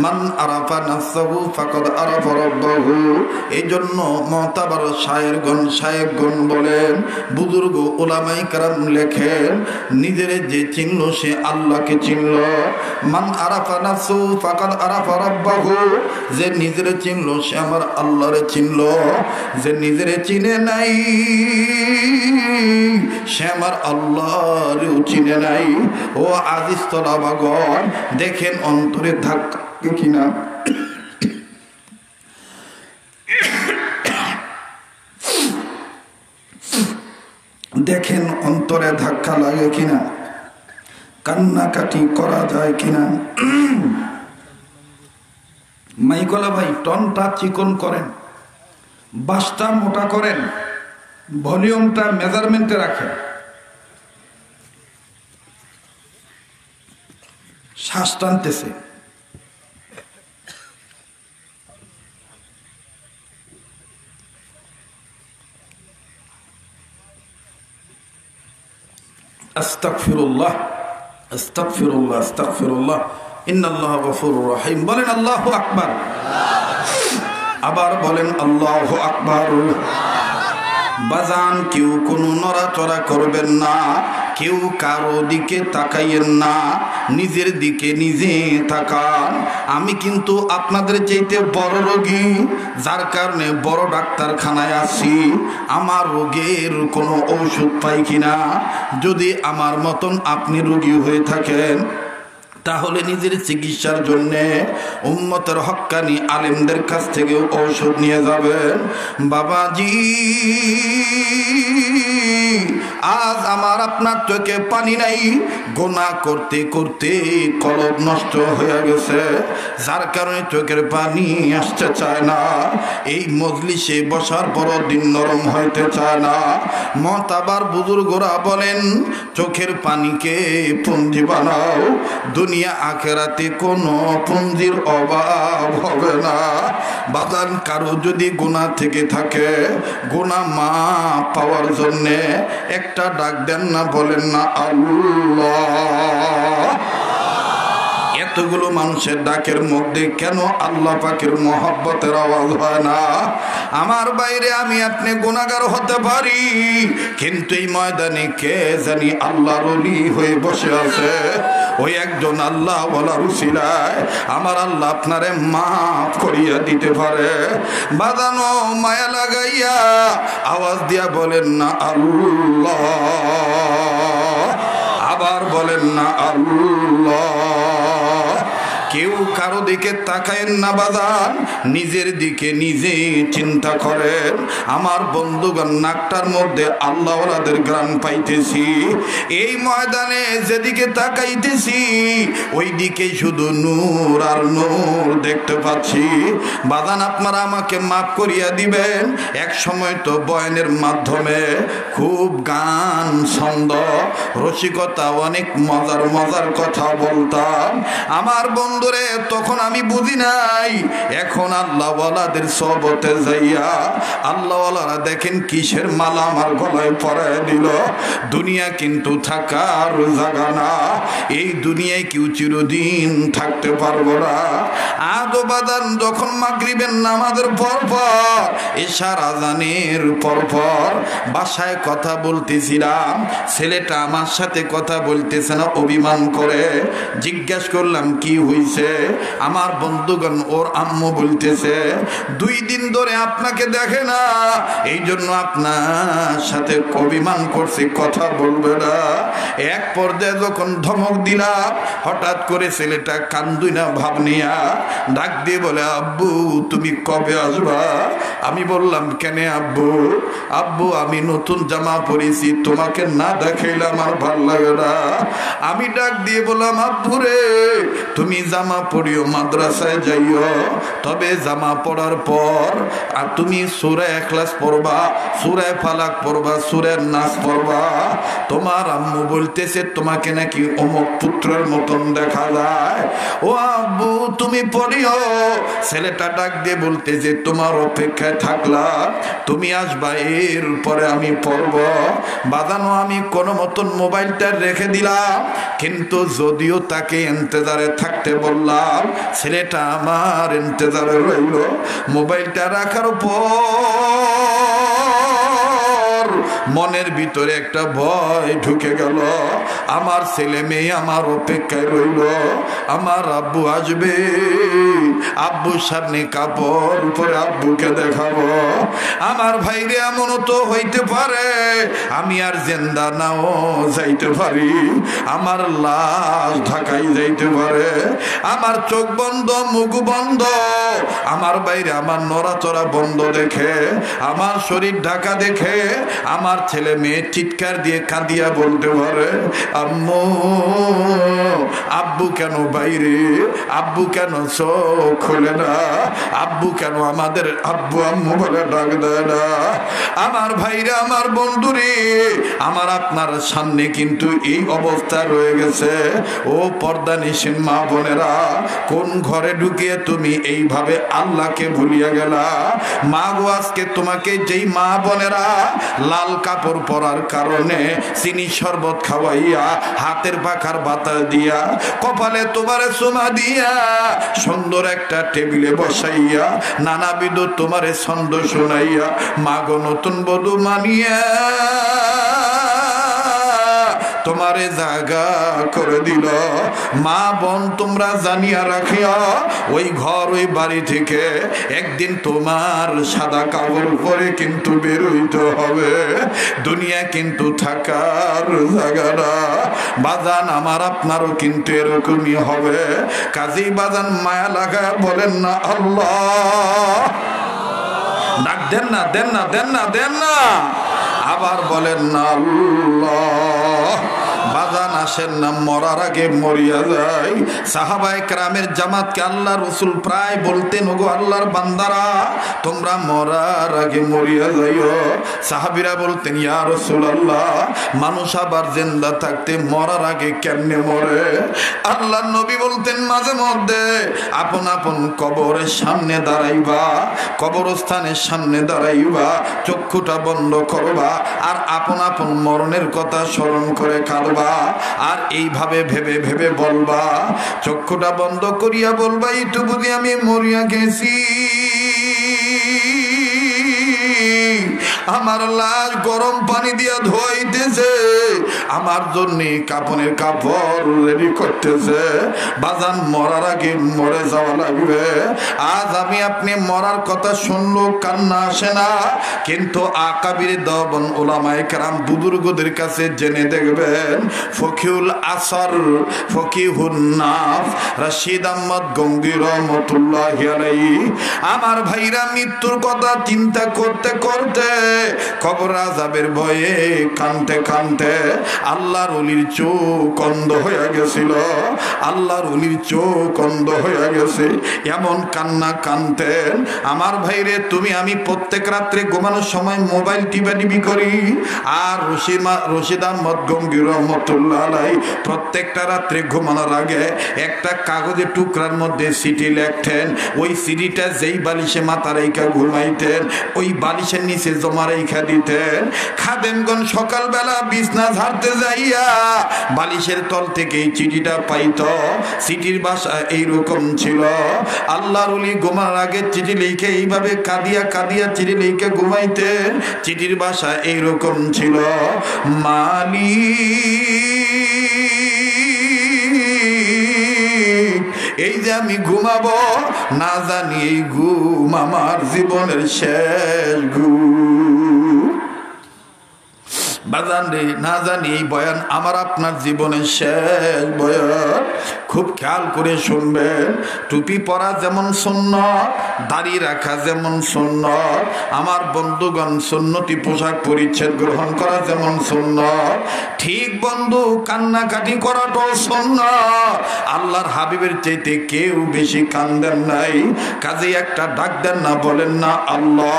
Speaker 1: মান আরাফা নাফসাহু ফাকাদ আরাফা রাব্বাহু। এই জন্য মুতাবার শায়েখগণ বলেন, বুজুর্গ উলামায়ে কেরাম লেখেন, নিজের যে চিনল সে আল্লাহকে চিনল। মান আরাফা নাফসাহু ফাকাদ আরাফা রাব্বাহু। যে নিজের চিনল সে আমার আল্লাহরে চিনল। যে নিজের চিনে নাই সে আমার আল্লাহরেও চিনে নাই। ও আজিজ তলাবাগণ, দেখেন অন্তরে ধাক্কা কিনা, দেখেন অন্তরে ধাক্কা লাগে কিনা, কান্নাকাটি করা যায় কিনা। মাইকলা ভাই, টনটা চিকন করেন, বাসটা মোটা করেন, ভলিউমটা মেজারমেন্টে রাখেন, শ্বাস টানতেছে। আস্তাগফিরুল্লাহ আস্তাগফিরুল্লাহ আস্তাগফিরুল্লাহ ইন্নাল্লাহা গফুরুর রহিম। বলেন আল্লাহু আকবার। আবার বলেন আল্লাহু আকবার। বাজান, কেউ কোনো নড়াচড়া করবেন না, কেউ কারো দিকে তাকাইয়েন না, নিজের দিকে নিজে তাকান। আমি কিন্তু আপনাদের চাইতে বড় রোগী, যার কারণে বড় ডাক্তারখানায় আসি। আমার রোগের কোনো ঔষধ পাই কিনা। যদি আমার মতন আপনি রোগী হয়ে থাকেন, তাহলে নিজের চিকিৎসার জন্য উম্মতের হক্কানি আলেমদের কাছ থেকে ঔষধ নিয়ে যাবেন। বাবাজি, আজ আমার আপনার চোখে পানি নাই, গুনাহ করতে করতে কলব নষ্ট হয়ে গেছে, যার কারণে চোখের পানি আসতে চায় না। এই মজলিসে বসার পর দিন নরম হইতে চায় না। মতাবার বুজুর্গরা বলেন, চোখের পানিকে পুঞ্জি বানাও, দুনিয়া আখেরাতে কোনো পুঞ্জির অভাব হবে না। বাদান, কারো যদি গুনাহ থেকে থাকে, গুনাহ মাফ পাওয়ার জন্যে একটা ডাক দেন না, বলেন না আল্লাহ। এতগুলো মানুষের ডাকের মধ্যে কেন আল্লাহ পাকের মহব্বতের আওয়াজ হয় না? আমার বাইরে আমি আপনি গুনাহগার হতে পারি, কিন্তু এই ময়দানে কে জানি আল্লাহর ওলি হয়ে বসে আছে। ওই একজন আল্লাহ ওয়ালার উসিলায় আমার আল্লাহ আপনারে মাফ করিয়া দিতে পারে। বাদানো মায়া লাগাইয়া আওয়াজ দিয়া বলেন না আল্লাহ। আবার বলেন না আল্লাহ। কেউ কারো দিকে তাকায়েন না বাদান, নিজের দিকে নিজে চিন্তা করেন। আমার বন্ধুগণ, নাকটার মধ্যে আল্লাহওয়ালাদের গ্রাম পাইতেছি। এই ময়দানে যেদিকে তাকাইতেছি ওই দিকে শুধু নূর আর নূর দেখতে পাচ্ছি। বাদান, আপনারা আমাকে মাফ করিয়া দিবেন। এক সময় তো বয়ানের মাধ্যমে খুব গান, ছন্দ, রসিকতা, অনেক মজার মজার কথা বলতাম। আমার বন্ধুরে তখন আমি বুঝি নাই। এখন আল্লাহওয়ালাদের সহবতে যাইয়া আল্লাহওয়ালারা দেখেন কিসের মালা আমার গলায় পরায় দিল। দুনিয়া কিন্তু থাকার জায়গা না, এই দুনিয়ায় কেউ চিরদিন থাকতে পারবো না। আদো বাদান, যখন মাগরিবের নামাজের পরপর, এশার আজানের পরপর বাসায় কথা বলতেছিলাম, ছেলেটা আমার সাথে কথা বলতেছে না, অভিমান করে। জিজ্ঞাসা করলাম কি হইছে? আমার বন্ধুগণ, ওর আম্মু বলতেছে 2 দিন ধরে আপনাকে দেখে না, এই জন্য আপনার সাথে অভিমান করছে, কথা বলবে না। এক পর্যায়ে যখন ধমক দিলাম, হঠাৎ করে ছেলেটা কান্দুই না ভাব নিয়া ডাক দিয়ে বলে, আব্বু তুমি কবে আসবা? আমি বললাম, কেন আব্বু? আব্বু, আমি নতুন জামা পরেছি, তোমাকে না দেখাইলে আমার ভাল লাগে না। আমি ডাক দিয়ে বললাম, আব্বু রে, তুমি যা জামা পরিও, মাদ্রাসায় যাইও, তবে জামা পরার পর আর তুমি সূরা ইখলাস পড়বা, সূরা ফালাক পড়বা, সূরা নাস পড়বা। তোমার আম্মু বলতেছে তোমাকে নাকি অমুক পুত্রের মতন দেখা যায়, ও আব্বু তুমি পড়িও। ছেলেটা ডাক দিয়ে বলতেছে তোমার অপেক্ষায় থাকলাম, তুমি আসবা, এরপরে আমি পড়ব। বাজানো আমি কোনো মতন মোবাইলটা রেখে দিলাম, কিন্তু যদিও তাকে ইন্তজারে থাকতে বললাম, ছেলেটা আমার ইন্তজারে রইল। মোবাইলটা রাখার পর মনের ভিতরে একটা ভয় ঢুকে গেল, আমার ছেলে মেয়ে আমার অপেক্ষায় রইল, আমার আব্বু আসবে, আব্বুর সামনে কাপড় পরে আব্বুকে দেখাবো। আমার ভাইরে এমনও তো হইতে পারে আমি আর জিন্দা নাও যাইতে পারি, আমার লাশ ঢাকাই যাইতে পারে, আমার চোখ বন্ধ মুখ বন্ধ, আমার বাইরে আমার নড়াচড়া বন্ধ দেখে, আমার শরীর ঢাকা দেখে আমার ছেলে মেয়ে চিৎকার দিয়ে কাঁদিয়া বলতে পারে আম্মু, আব্বু কেন বাইরে, আব্বু কেন চোখ খোলে না, আব্বু কেন আমাদের আব্বু আম্মু বলে ডাক দেয় না। আমার ভাইরা আমার বন্ধুরে, আমার আপনার সামনে কিন্তু এই অবস্থা রয়ে গেছে। ও পর্দা নিশিন মা বোনেরা, কোন ঘরে ঢুকিয়ে তুমি এইভাবে আল্লাহকে ভুলিয়া গেলা? মা গো, আজকে তোমাকে যেই মা বোনেরা লাল কাপড় পরার কারণে চিনি শরবত খাওয়াইয়া, হাতের পাখার বাতাস দিয়া, কপালে তোমারে চুমা দিয়া, সুন্দর একটা টেবিলে বসাইয়া নানাবিধ তোমারে ছন্দ শোনাইয়া, মাগো নতুন বধূ মানিয়া তোমারে জায়গা করে দিল। মা বোন তোমরা জানিয়া রাখিয়া, ওই ঘর ওই বাড়ি থেকে একদিন তোমার সাদা কাপড় পরে কিন্তু বের হইতে হবে। দুনিয়া কিন্তু থাকার জায়গা না বাজান, আমার আপনারও কিন্তু এরকমই হবে। কাজেই বাজান মায়া লাগায় বলেন না আল্লাহ, ডাক দেন না, দেন না, দেন না, দেন না, আবার বলেন না আল্লাহ। বাজান আসেন না, মরার আগে মরিয়া যায়। সাহাবায়ে কেরামের জামাতকে আল্লাহ রসুল প্রায় বলতেন, ওগো আল্লাহর বান্দারা তোমরা মরার আগে মরিয়া যাইও। সাহাবীরা বলতেন, ইয়া রাসূলুল্লাহ, মানুষ আবার জিন্দা থাকতে মরার আগে কেমনে মরে? আল্লাহর নবী বলতেন, মাঝে মধ্যে আপন আপন কবরের সামনে দাঁড়াইবা, কবরস্থানের সামনে দাঁড়াইবা, চক্ষুটা বন্ধ করবা, আর আপন আপন মরণের কথা স্মরণ করে কাঁদবা, আর এইভাবে ভেবে ভেবে বলবা, চক্ষুটা বন্ধ করিয়া বলবা, একটু বুঝি আমি মরিয়া গেছি, আমার লাশ গরম পানি দিয়া ধোয়াইতেছে, আমার জন্য কাপনের কাপড় রেডি করতেছে। বাজান মরার আগে মরে যাওয়া লাগবে। আজ আমি আপনি মরার কথা শুনলো কান্না আসে না, কিন্তু আকাবির দবন ওলামায়ে কেরাম বুজুর্গদের কাছে জেনে দেখবেন, ফকিহুল আসর, ফকিহুন নাফ রশিদ আহমদ গঙ্গী রহমতুল্লাহি আলাইহি, আমার ভাইরা মৃত্যুর কথা চিন্তা করতে করতে, কবর আযাবের ভয়ে কানতে কানতে আল্লাহর ওলির চোখ অন্ধ হয়ে গেছিল, আল্লাহর ওলির চোখ অন্ধ হয়ে গেছে, এমন কান্না কানতেন। আমার ভাইরে তুমি আমি প্রত্যেক রাত্রে ঘুমানোর সময় মোবাইল টিপাটিপি করি, আর রশিদ আহমদ গঙ্গী রহমতুল্লাহ আলাইহি প্রত্যেকটা রাত্রে ঘুমানোর আগে একটা কাগজের টুকরার মধ্যে চিঠি লিখতেন, ওই চিঠিটা যেই বালিশে মাথা রেখা ঘুমাইতেন ওই বালিশের নিচে জমা রেখা দিতেন। খাদেমগণ সকালবেলা বিছনা ঝাড়তে যাইয়া বালিশের তল থেকে এই চিঠিটা পাইত। চিঠির ভাষা এইরকম ছিল, আল্লাহর ওলি ঘুমার আগে চিঠি লিখে এইভাবে কাঁদিয়া কাঁদিয়া চিঠি লিখে ঘুমাইতেন। চিঠির ভাষা এইরকম ছিল, মালিক এই যে আমি ঘুমাবো, না জানি এই ঘুম আমার জীবনের শেষ ঘুম। বাজান রে, না জানি এই বয়ান আমার আপনার জীবনের শেষ বয়ান। খুব খেয়াল করে শুনবেন। টুপি পরা যেমন সুন্নাত, দাড়ি রাখা যেমন সুন্নাত, আমার বন্ধুগণ সুন্নতি পোশাক পরিচ্ছদ গ্রহণ করা যেমন সুন্নাত, ঠিক বন্ধু কান্নাকাটি করাটাও সুন্নাত। আল্লাহর হাবিবের চাইতে কেউ বেশি কান্দেন নাই, কাজে একটা ডাক দেন না, বলেন না আল্লাহ।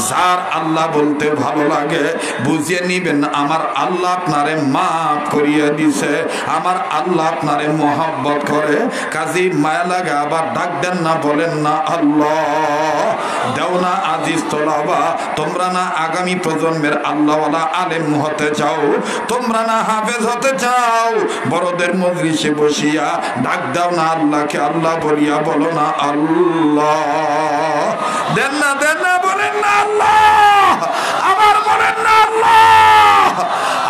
Speaker 1: যার আল্লাহ বলতে ভালো লাগে বুঝিয়ে নিবেন আমার আল্লাহ আপনারে মাফ করিয়ে দিছে, আমার আল্লাহ আপনারে মোহাব্বত করে, কাজী মায়া লাগে আবার ডাক দেন না, বলেন না আল্লাহ। দেও না আজিজ তোলাবা, তোমরা না আগামী প্রজন্মের আল্লাহওয়ালা আলেম হতে চাও, তোমরা না হাফেজ হতে চাও, বড়দের মজলিসে বসিয়া ডাক দাও না আল্লাহকে আল্লাহ বলিয়া, বলো না আল্লাহ। দেন না বলেন না আল্লাহ, আবার বলেন না আল্লাহ।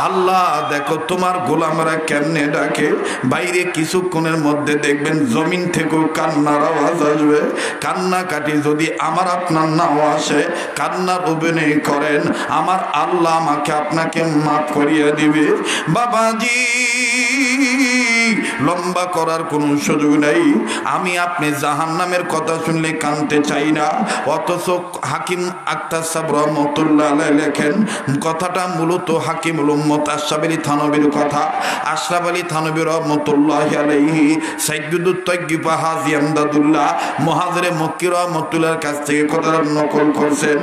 Speaker 1: আল্লাহ দেখো তোমার গোলামরা কেমনে ডাকে, বাইরে কিছুক্ষণের মধ্যে দেখবেন জমিন থেকেও কান্নার আওয়াজ আসবে। কান্নাকাটি যদি আমার আপনার নাও আসে, কান্নার অভিনয় করেন, আমার আল্লাহ আমাকে আপনাকে মাফ করিয়ে দিবে। বাবাজি লম্বা করার কোনো সুযোগ নেই, আমি আপনি জাহান্নামের কথা শুনলে কানতে চাই না, অথচ হাকিম আক্তার সাহেব রহমতুল্লাহ আলাইহি লেখেন, কথাটা মূলত হাকিমুল উম্মত আশরাফ আলী থানভীর কথা। আশরাফ আলী থানভী রহমতুল্লাহি আলাইহি সাইয়্যিদুত তাইয়্যিবা হাজী আমদাদুল্লাহ মুহাজিরে মক্কি রহমতুল্লাহর কাছ থেকে কথাটা নকল করছেন,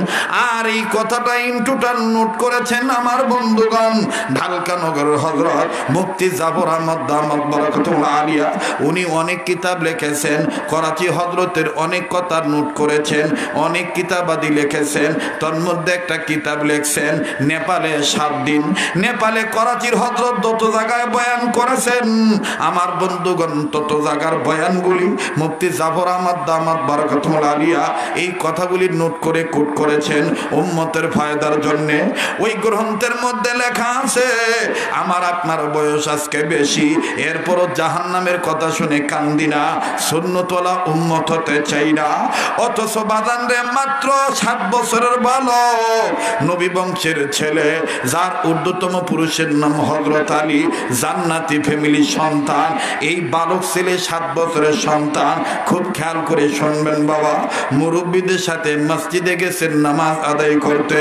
Speaker 1: আর এই কথাটা ইনটোটাল নোট করেছেন আমার বন্ধুগণ ঢালকা নগরের হযরত মুফতি জাফর আহমদ দামাত বারাকাতুল্লাহ আলিয়া। উনি অনেক কিতাব লিখেছেন, করাচি হযরতের অনেক কথা নোট করেছেন, অনেক কিতাবাদি লিখেছেন, তার মধ্যে একটা কিতাব লিখছেন নেপালে 7 দিন। নেপালে করাচির হযরত যত জায়গায় বয়ান করেছেন আমার বন্ধুগণ, তত জায়গার বয়ানগুলি মুফতি জাফর আহমদ দামাত বারাকাতুল্লাহ আলিয়া এই কথাগুলি নোট করে কোট করেছেন উম্মতের ফায়দার জন্য। ওই গ্রন্থের মধ্যে লেখা আছে, আমার আপনার বয়স আজকে বেশি, এরপরও জাহান্নামের কথা শুনে কান্দি না, সুন্নতওয়ালা উম্মত হতে চাই না। অথচ বাজান রে মাত্র 7 বছরের বালক, নবী বংশের ছেলে, যার ঊর্ধ্বতম পুরুষের নাম হযরত আলী, জান্নাতি ফ্যামিলির সন্তান, এই বালক ছেলে 7 বছরের সন্তান। খুব খেয়াল করে শুনবেন বাবা, মুরব্বীদের সাথে মসজিদে গেছেন নামাজ আদায় করতে,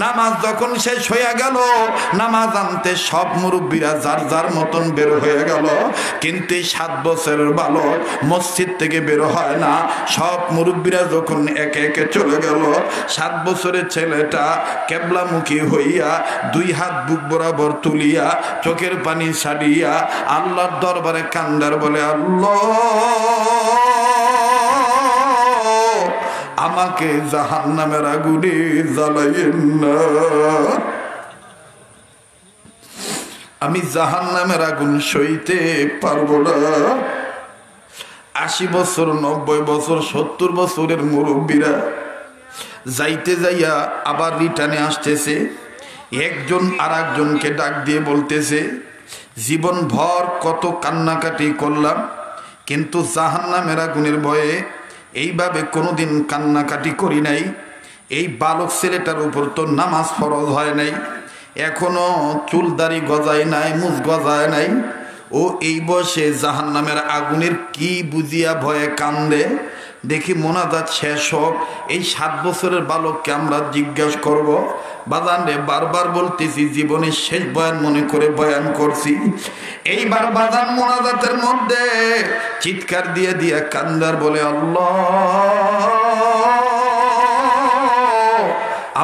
Speaker 1: নামাজ যখন শেষ হয়ে গেল, নামাজ আনতে সব মুরব্বীরা যার যার মতন বের হয়ে গেল, কিন্তু এই 7 বছরের বালক মসজিদ থেকে বের হয় না। সব মুরব্বীরা যখন একে একে চলে গেল, 7 বছরের ছেলেটা কেবলামুখী হইয়া 2 হাত বুক বরাবর তুলিয়া চোখের পানি ছাড়িয়া আল্লাহর দরবারে কান্দার বলে, আল্লাহ আমাকে জাহান্নামের আগুনে জ্বালাইয়েন না, আমি জাহান্নামের আগুন সইতে পারবো না। 80 বছর 90 বছর 70 বছরের মুরব্বীরা যাইতে যাইয়া আবার রিটার্নে আসতেছে, একজন আর একজনকে ডাক দিয়ে বলতেছে, জীবন ভর কত কান্নাকাটি করলাম, কিন্তু জাহান্নামের আগুনের ভয়ে এইভাবে কোনোদিন কান্নাকাটি করি নাই। এই বালক ছেলেটার উপর তো নামাজ ফরজ হয় নাই, এখনো চুল দাড়ি গজায় নাই, মুজ গজায় নাই, ও এই বয়সে জাহান্নামের আগুনের কি বুঝিয়া ভয়ে কান্দে। দেখি মোনাজাত শেষ হোক, এই 7 বছরের বালককে আমরা জিজ্ঞাসা করব। বাজান রে বারবার বলতেছি, জীবনের শেষ বয়ান মনে করে বয়ান করছি, এইবার বাজান মোনাজাতের মধ্যে চিৎকার দিয়ে দিয়ে কান্দার বলে, আল্লাহ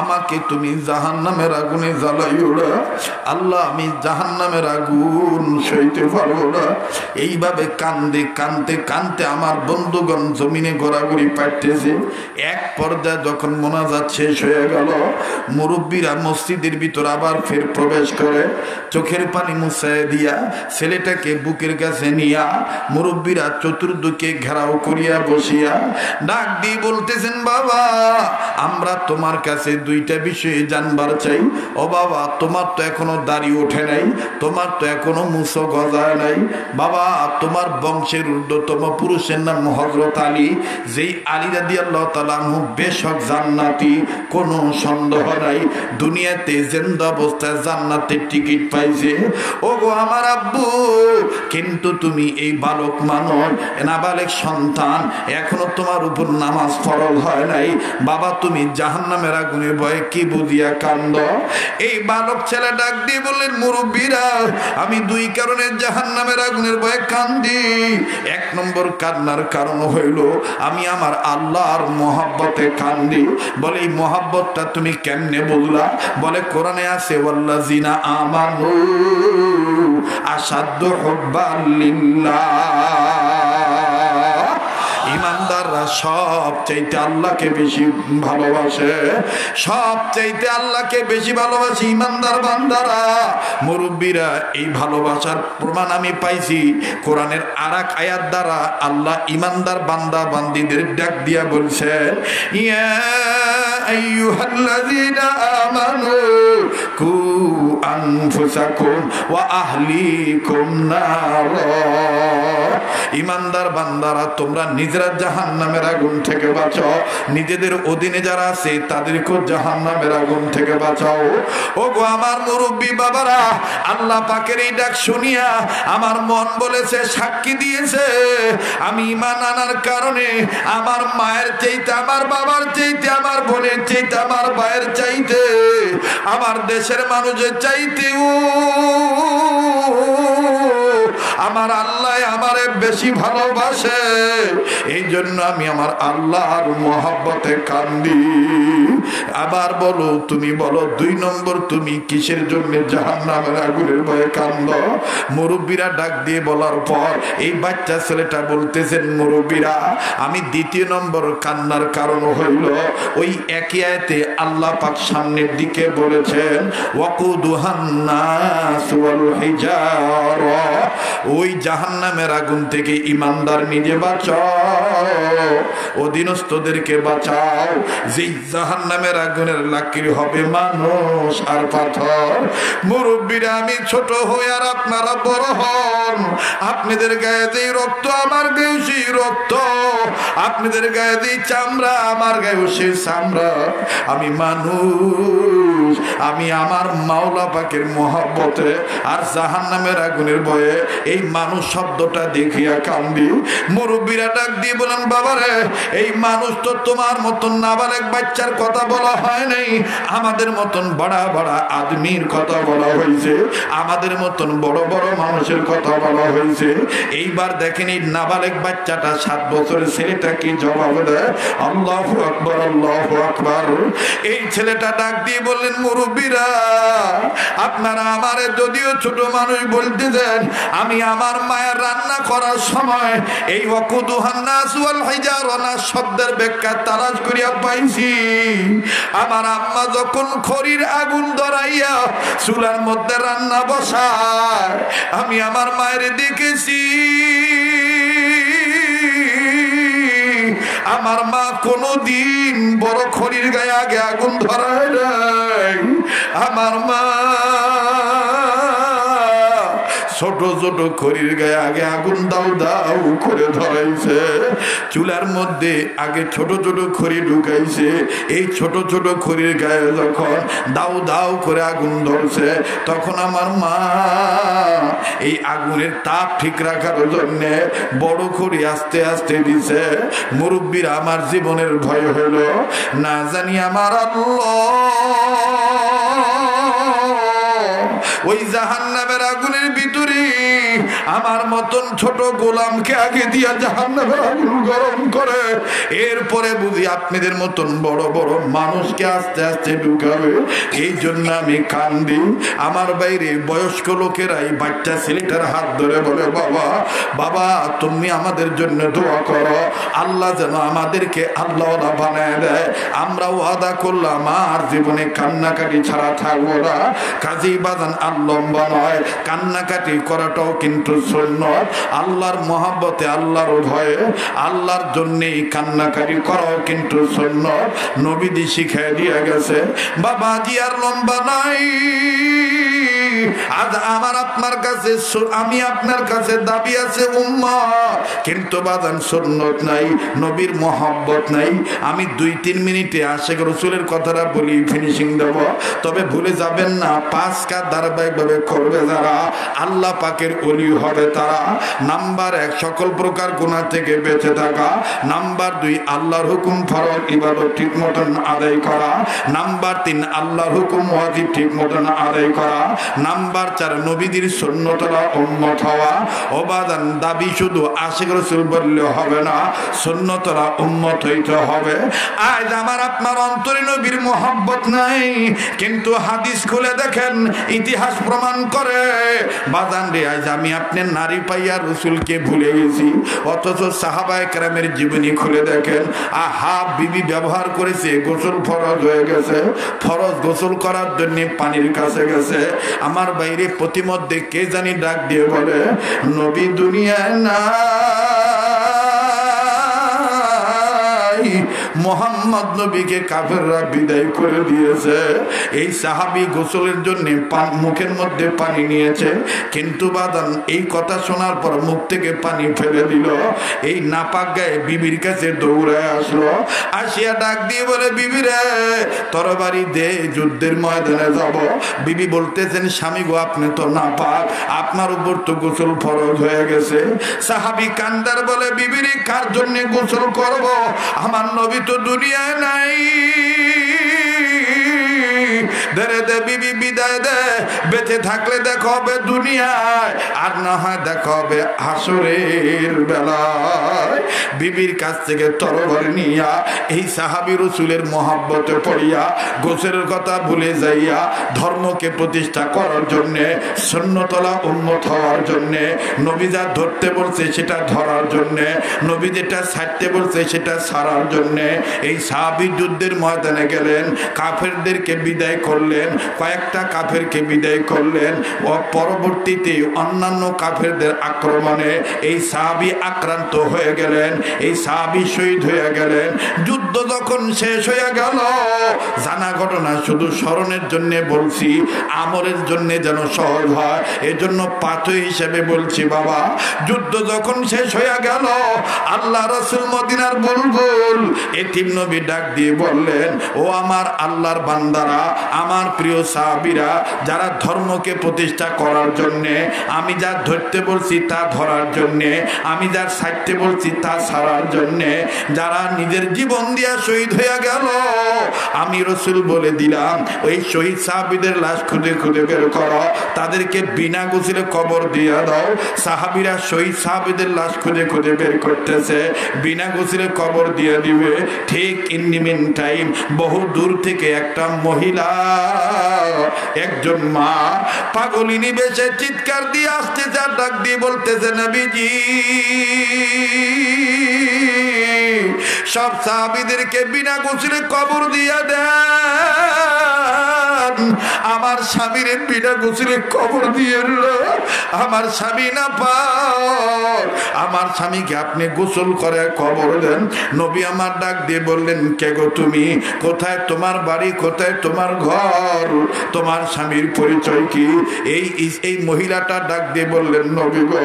Speaker 1: আমাকে তুমি জাহান্নামের আগুনে জ্বালাইও না, আল্লাহ আমি জাহান্নামের আগুন সইতে পারবো না। এইভাবে কান্দে কানতে কানতে আমার বন্ধুগণ জমিনে ঘোরাঘুরি পাইতেছে। এক পর্যায়ে যখন মোনাজাত শেষ হয়ে গেল, মুরব্বীরা মসজিদের ভিতর আবার ফের প্রবেশ করে চোখের পানি মুছায় দিয়া ছেলেটাকে বুকের কাছে নিয়া মুরব্বীরা চতুর্দিকে ঘেরাও করিয়া বসিয়া ডাক দিয়ে বলতেছেন, বাবা আমরা তোমার কাছে 2টা বিষয়ে জানবার চাই। ও বাবা, তোমার তো এখনো দাড়ি ওঠে নাই, তোমার তো এখনো মুছো গজায় নাই। বাবা, তোমার বংশের ঊর্ধ্বতম পুরুষের নাম হযরত আলী। যেই আলী রাদিয়াল্লাহু তাআলা আনহু বেশক জান্নাতি, কোনো সন্দেহ নাই। দুনিয়াতে জিন্দা অবস্থায় জান্নাতের টিকিট পাইছে। ও গো আমার আব্বু, কিন্তু তুমি এই বালক মানুষ, নাবালেগ সন্তান, এখনো তোমার উপর নামাজ ফরজ হয় নাই। বাবা, তুমি জাহান্নামের আগুনে ভয়ে কি বুঝিয়া কান্দ? এই বালক ছেলে ডাক দিয়ে বললেন, মুরব্বীরা, আমি দুই কারণে জাহান্নামের আগুনের ভয়ে কান্দি। এক নম্বর কান্নার কারণ হইল আমি আমার আল্লাহর মহব্বতে কান্দি। বলে এই মহব্বতটা তুমি কেমনে বুঝলা? বলে কোরআনে আছে, ওয়াল্লাযিনা আমানু আশাদ্দু হুব্বান লিল্লাহ। ইমানদাররা সব চাইতে আল্লাহকে বেশি ভালোবাসে, সব চাইতে আল্লাহকে বেশি ভালোবাসে ইমানদার বান্দারা। মুরব্বীরা, এই ভালোবাসার প্রমাণ আমি পাইছি কোরআনের আরেক আয়াত দ্বারা। আল্লাহ ইমানদার বান্দা বান্দীদের ডাক দিয়া বলছেন, ইয়া আইয়ুহাল্লাযীনা আমানু কু আনফুসাকুম ওয়া আহলিকুম নার। ইমানদার বান্দারা, তোমরা নিজেরা জাহান্নামের আগুন থেকে বাঁচাও, নিজেদের অধীনে যারা আছে তাদেরকেও জাহান্নামের আগুন থেকে বাঁচাও। ও গো আমার মুরব্বী বাবারা, আল্লাহ পাকের এই ডাক শুনিয়া আমার মন বলেছে, সাক্ষী দিয়েছে, আমি ঈমান আনার কারণে আমার মায়ের চাইতে, আমার বাবার চাইতে, আমার বোনের চাইতে, আমার ভাইয়ের চাইতে, আমার দেশের মানুষের চাইতেও আমার আল্লাহ আমারে বেশি ভালোবাসে। এই জন্য আমি আমার আল্লাহর মহব্বতে কান্দি। আবার বলো, তুমি বলো, দুই নম্বর তুমি কিসের জন্য জাহান্নামের আগুনের ভয়ে কান্দ? মুরব্বীরা ডাক দিয়ে বলার পর এই বাচ্চা ছেলেটা বলতেছেন, মুরব্বীরা, আমি দ্বিতীয় নম্বর কান্নার কারণ হইল ওই একই আয়াতে আল্লাহ পাক সামনের দিকে বলেছেন, ওয়াকুদুহান নাস ওয়াল হিজারা। ওই জাহান্নামের আগুন থেকে ইমানদার নিজে বাঁচাও, অধীনস্থদেরকে বাঁচাও। যে জাহান্নামের আগুনের লাকড়ি হবে মানুষ আর পাথর। মুরব্বীরা, আমি ছোট হই আর আপনারা বড় হন, আপনাদের গায়ে যে রক্ত আমার গায়ে সেই রক্ত, আপনাদের গায়ে যে চামড়া আমার গায়ে সেই চামড়া। আমি মানুষ, আমি আমার মাওলা পাকের মহব্বতে আর জাহান্নামের আগুনের ভয়ে এই মানুষ শব্দটা দেখিয়া কান্দি। মুরব্বীরা ডাক দিয়ে বলেন, বাবারে, এই মানুষ তো তোমার মতন নাবালেগ বাচ্চার কথা বলা হয় নাই, আমাদের মতন বড় বড় আদমির কথা বলা হয়েছে, আমাদের মতন বড় বড় মানুষের কথা বলা হয়েছে। এইবার দেখেন এই নাবালেগ বাচ্চাটা 7 বছরের ছেলেটা কি জবাব দেয়? আল্লাহু আকবার, আল্লাহু আকবার। এই ছেলেটা ডাক দিয়ে বললেন, মুরব্বীরা, আপনারা আমারে যদিও ছোট মানুষ বলতেছেন, আমি আমার মায়ের রান্না করার সময় এই ওয়াকুদুহান নাস ওয়াল হিজারা শব্দের ব্যাখ্যা তালাশ করিয়া পাইছি। আমার আম্মা যখন খড়ির আগুন ধরাইয়া চুলার মধ্যে রান্না বসায়, আমি আমার মায়ের দেখেছি। আমার মা কোনদিন বড় খড়ির গায়ে আগে আগুন ধরায় নাই। আমার মা ছোট ছোট খড়ির গায়ে আগে আগুন দাও দাও করে ধরাইছে। চুলার মধ্যে আগে ছোট ছোট খড়ি ঢুকাইছে। এই ছোট ছোট খড়ির গায়ে যখন দাও দাও করে আগুন ধরছে, তখন আমার মা এই আগুনের তাপ ঠিক রাখার জন্য বড় খড়ি আস্তে আস্তে দিছে। মুরব্বীরা, আমার জীবনের ভয় হলো, না জানি আমার ওই জাহান্নামের আগুনের ভিতরে আমার মতন ছোট গোলামকে আগে দিয়া জাহান্নামের আগুন গরম করে, এরপরে বুঝি আপনাদের মতন বড় বড় মানুষকে আস্তে আস্তে ঢুকাবে। এই জন্য আমি কান্দি। আমার বাইরে বয়স্ক লোকেরাই বাচ্চা ছেলেটার হাত ধরে বলে, বাবা বাবা, তুমি আমাদের জন্য দোয়া করো, আল্লাহ যেন আমাদেরকে আল্লাহওয়ালা বানায় দেয়। আমরা ওয়াদা করলাম আর জীবনে কান্নাকাটি ছাড়া থাকবো না। কাজী বাজান আর লম্বা নয়, কান্নাকাটি করাটাও কিন্তু কিন্তু সুন্নত। আল্লাহর মহব্বতে, আল্লাহর ভয়ে, আল্লাহর জন্যেই কান্নাকারি করাও কিন্তু সুন্নত। নবীজি শিখাই দিয়ে গেছে। বাবাজি আর লম্বা নাই, আজ আমার আপনার কাছে, আমি আপনার কাছে দাবি আছে উম্মত, কিন্তু বাদান সুন্নত নাই, নবীর মহব্বত নাই। আমি 2-3 মিনিটে আশিক রাসূলের কথাটা বলি, ফিনিশিং দেব। তবে ভুলে যাবেন না, 5 কাজ ধারাবাহিকভাবে করবে যারা, আল্লাহ পাকের ওলি হবে তারা। নাম্বার 1, সকল প্রকার গুনাহ থেকে বেঁচে থাকা। নাম্বার 2, আল্লাহর হুকুম ফরজ ইবাদত ঠিক মতন আদায় করা। নাম্বার 3, আল্লাহর হুকুম ওয়াজিব ঠিক মতন আদায় করা। নাম্বার 4, নবীদের সুন্নতরা উম্মত হওয়া। ওবাদান দাবি শুধু আশিক রাসূল বললে হবে না, সুন্নতরা উম্মত হইতে হবে। আজ আমার আপনার অন্তরে নবীর মহব্বত নাই, কিন্তু হাদিস খুলে দেখেন, ইতিহাস প্রমাণ করে বাদান রে, আজ আমি আপনার নারী পাইয়া রাসূলকে ভুলে গেছি। অথচ সাহাবায়ে কেরামের জীবনী খুলে দেখেন, আহা বিবি ব্যবহার করেছে, গোসল ফরজ হয়ে গেছে, ফরজ গোসল করার জন্য পানির কাছে গেছে। আমার বাইরে প্রতিমধ্যে কে জানি ডাক দিয়ে বলে, নবী দুনিয়ায় না, মোহাম্মদ নবীকে কাফেররা বিদায় করে দিয়েছে। এই সাহাবী গোসলের জন্য মুখের মধ্যে পানি নিয়েছে, কিন্তু বাদান এই কথা শোনার পর মুখ থেকে পানি ফেলে দিল। এই নাপাক গায়ে বিবির কাছে দৌড়ায় আসলো, আসিয়া ডাক দিয়ে বলে, বিবি রে তরবারি দে, যুদ্ধের ময়দানে যাব। বিবি বলতেছেন, স্বামী গো আপনি তো নাপাক, আপনার উপর তো গোসল ফরজ হয়ে গেছে। সাহাবী কান্দার বলে, বিবি রে কার জন্য গোসল করব, আমার নবী তো দুনিয়ায় নাই। ধরে দে বিবি, বিদায় দে, বেঁচে থাকলে দেখা হবে দুনিয়ায়, আর না হয় দেখা হবে হাসরের বেলায়। বিবির কাছ থেকে তরবারি নিয়া এই সাহাবী রাসূলের মহব্বতে পড়িয়া, গোসলের কথা ভুলে যাইয়া, ধর্মকে প্রতিষ্ঠা করার জন্যে, সুন্নতলা উম্মত হওয়ার জন্যে, নবী যা ধরতে বলছে সেটা ধরার জন্যে, নবী যেটা ছাড়তে বলছে সেটা ছাড়ার জন্যে এই সাহাবী যুদ্ধের ময়দানে গেলেন, কাফেরদেরকে বিদায় করলেন, কয়েকটা কাফেরকে বিদায় করলেন। ও পরবর্তীতে অন্যান্য কাফেরদের আক্রমণে এই সাহাবী আক্রান্ত হয়ে গেলেন, এই সাহাবী শহীদ হয়ে গেলেন। যুদ্ধ যখন শেষ হয়ে গেল, জানা ঘটনা শুধু স্মরণের জন্য বলছি, আমলের জন্য যেন সহজ হয়, এজন্য পাথর হিসেবে বলছি। বাবা, যুদ্ধ যখন শেষ হয়ে গেল, আল্লাহ রাসূল মদিনার বুলবুল এতিম নবী ডাক দিয়ে বললেন, ও আমার আল্লাহর বান্দারা, আমার প্রিয় সাহাবীরা, যারা ধর্মকে প্রতিষ্ঠা করার জন্যে, আমি যা ধরতে বলছি তা ধরার জন্যে, আমি যা ছাড়তে বলছি তা ছাড়ার জন্যে, যারা নিজের জীবন দিয়া শহীদ হয়ে গেল, আমি রাসূল বলে দিলাম, ওই শহীদ সাহাবীদের লাশ খুঁজে খুঁজে বের করো, তাদেরকে বিনা গোসলে কবর দিয়ে দাও। সাহাবীরা শহীদ সাহাবীদের লাশ খুঁজে খুঁজে বের করতেছে, বিনা গোসলে কবর দিয়ে দিবে। ঠিক ইন দি মিন টাইম বহু দূর থেকে একটা মহিলা, একজন মা পাগলিনী বেশে চিৎকার দিয়ে আসতেছে, আর ডাক দিয়ে বলতেছে, নবীজি সব সাহাবীদেরকে বিনা গোসলে কবর দিয়ে দেন, আমার স্বামীর বিনা গোসলে কবর দিয়ে, আমার স্বামী না পাক, আমার স্বামীকে আপনি গোসল করে কবর দেন। নবী আমার ডাক দিয়ে বললেন, কে গো তুমি, কোথায় তোমার বাড়ি, কোথায় তোমার ঘর, তোমার স্বামীর পরিচয় কি? এই মহিলাটা ডাক দিয়ে বললেন, নবী গো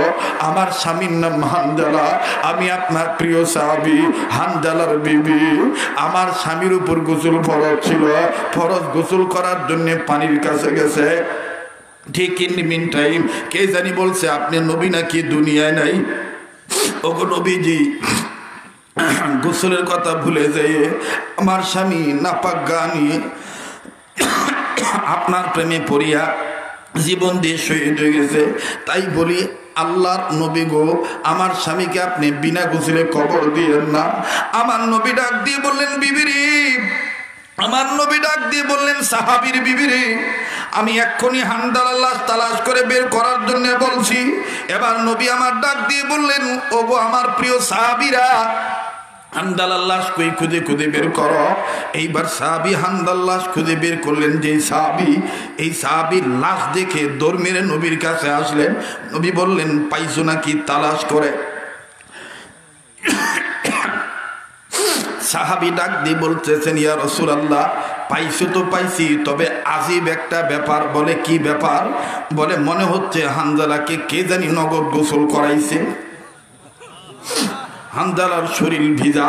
Speaker 1: আমার স্বামীর নাম হানজালা, আমি আপনার প্রিয় সাহাবী হানজালার বিবি। আমার স্বামীর উপর গোসল ফরজ ছিল, ফরজ গোসল করার জন্য পানির কাছে গেছে। ঠিক ইন দি মিন টাইম কে জানি বলছে, আপনি নবী নাকি দুনিয়ায় নাই? ওগো নবীজি, গোসলের কথা ভুলে যেয়ে আমার স্বামী নাপাক গানি আপনার প্রেমে পড়িয়া জীবন দিয়ে শহীদ হয়ে গেছে। তাই বলি, আল্লাহর নবী গো, আমার স্বামীকে আপনি বিনা গোসলে কবর দিয়েন না। আমার নবী ডাক দিয়ে বললেন, বিবিরে, আমার নবী ডাক দিয়ে বললেন, সাহাবীর বিবিরে, আমি এক্ষুনি হানজালার লাশ তালাশ করে বের করার জন্য বলছি। এবার নবী আমার ডাক দিয়ে বললেন, ওগো আমার প্রিয় সাহাবীরা, হানজালার লাশ কই খুঁজে খুঁজে বের করো। এইবার সাহাবী হানজালার লাশ খুঁজে বের করলেন। যে সাহাবী, এই সাহাবীর লাশ দেখে দৌড় মেরে নবীর কাছে আসলেন। নবী বললেন, পাইছো নাকি? তালাশ করে। সাহাবী ডাক দিয়ে বলতেছেন, ইয়া রাসূলুল্লাহ, পাইছো তো পাইছি, তবে আজীব একটা ব্যাপার। বলে কি ব্যাপার? বলে মনে হচ্ছে হানজালাকে কে জানি নগদ গোসল করাইছে। হানজালার শরীর ভিজা,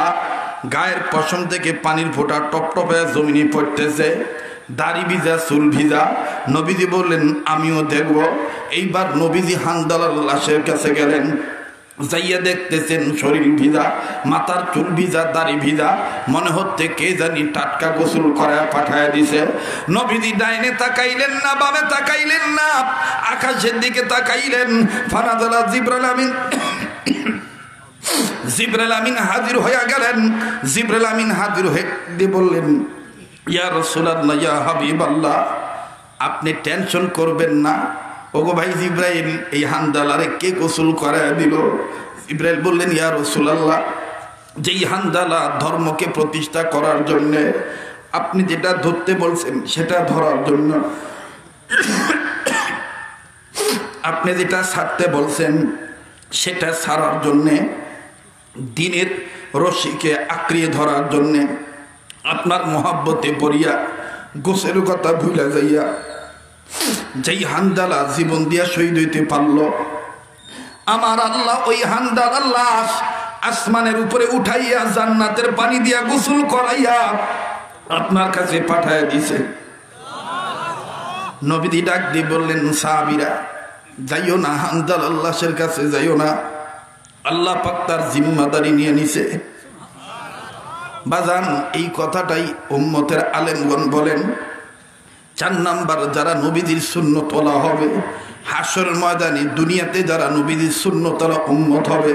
Speaker 1: গায়ের পশম থেকে পানির ফোঁটা টপ টপে জমিনে পড়তেছে, দাড়ি ভিজা, চুল ভিজা। নবীজি বললেন, আমিও দেখব। এইবার নবীজি হানজালার লাশের কাছে গেলেন, যাইয়া দেখতেছেন শরীর ভিজা, মাথার চুল ভিজা, দাড়ি ভিজা, মনে হচ্ছে কে জানি টাটকা গোসল করা পাঠায় দিছে। নবীজি ডাইনে তাকাইলেন না, বামে তাকাইলেন না, আকাশের দিকে তাকাইলেন। ফানাজালা জিবরাইল আমিন, জিবরাইল আমিন হাজির হয়ে গেলেন। জিবরাইল আমিন হাজির হয়ে দিয়ে বললেন, ইয়া রাসূলুল্লাহ, ইয়া হাবিবাল্লাহ, আপনি টেনশন করবেন না। ওগো ভাই জিবরাইল, এই হানজালারে কে গোসল করায় দিল? জিবরাইল বললেন, ইয়া রাসূলুল্লাহ, যেই হানজালা ধর্মকে প্রতিষ্ঠা করার জন্য, আপনি যেটা ধরতে বলছেন সেটা ধরার জন্য, আপনি যেটা ছাড়তে বলছেন সেটা ছাড়ার জন্যে, দিনের রশিকে আঁকড়িয়ে ধরার জন্যে, আপনার মহাব্বতে পড়িয়া গোসের কথা ভুলে যাইয়া যেই হানজালা জীবন দিয়া শহীদ হইতে পারল, আমার আল্লাহ ওই হানজালার লাশ আসমানের উপরে উঠাইয়া জান্নাতের পানি দিয়া গোসল করাইয়া আপনার কাছে পাঠাইয়া দিছে। নবীজি ডাক দিয়ে বললেন, সাহাবীরা যাইও না, হানজালার লাশের কাছে যাইও না, আল্লাহ পাক তার জিম্মাদারি নিয়ে নিছে। বাজান, এই কথাটাই উম্মতের আলেমগণ বলেন। 4 নাম্বার, যারা নবীজির সুন্নত ওয়ালা হবে, হাসরের ময়দানে দুনিয়াতে যারা নবীজির সুন্নত ওয়ালা উম্মত হবে,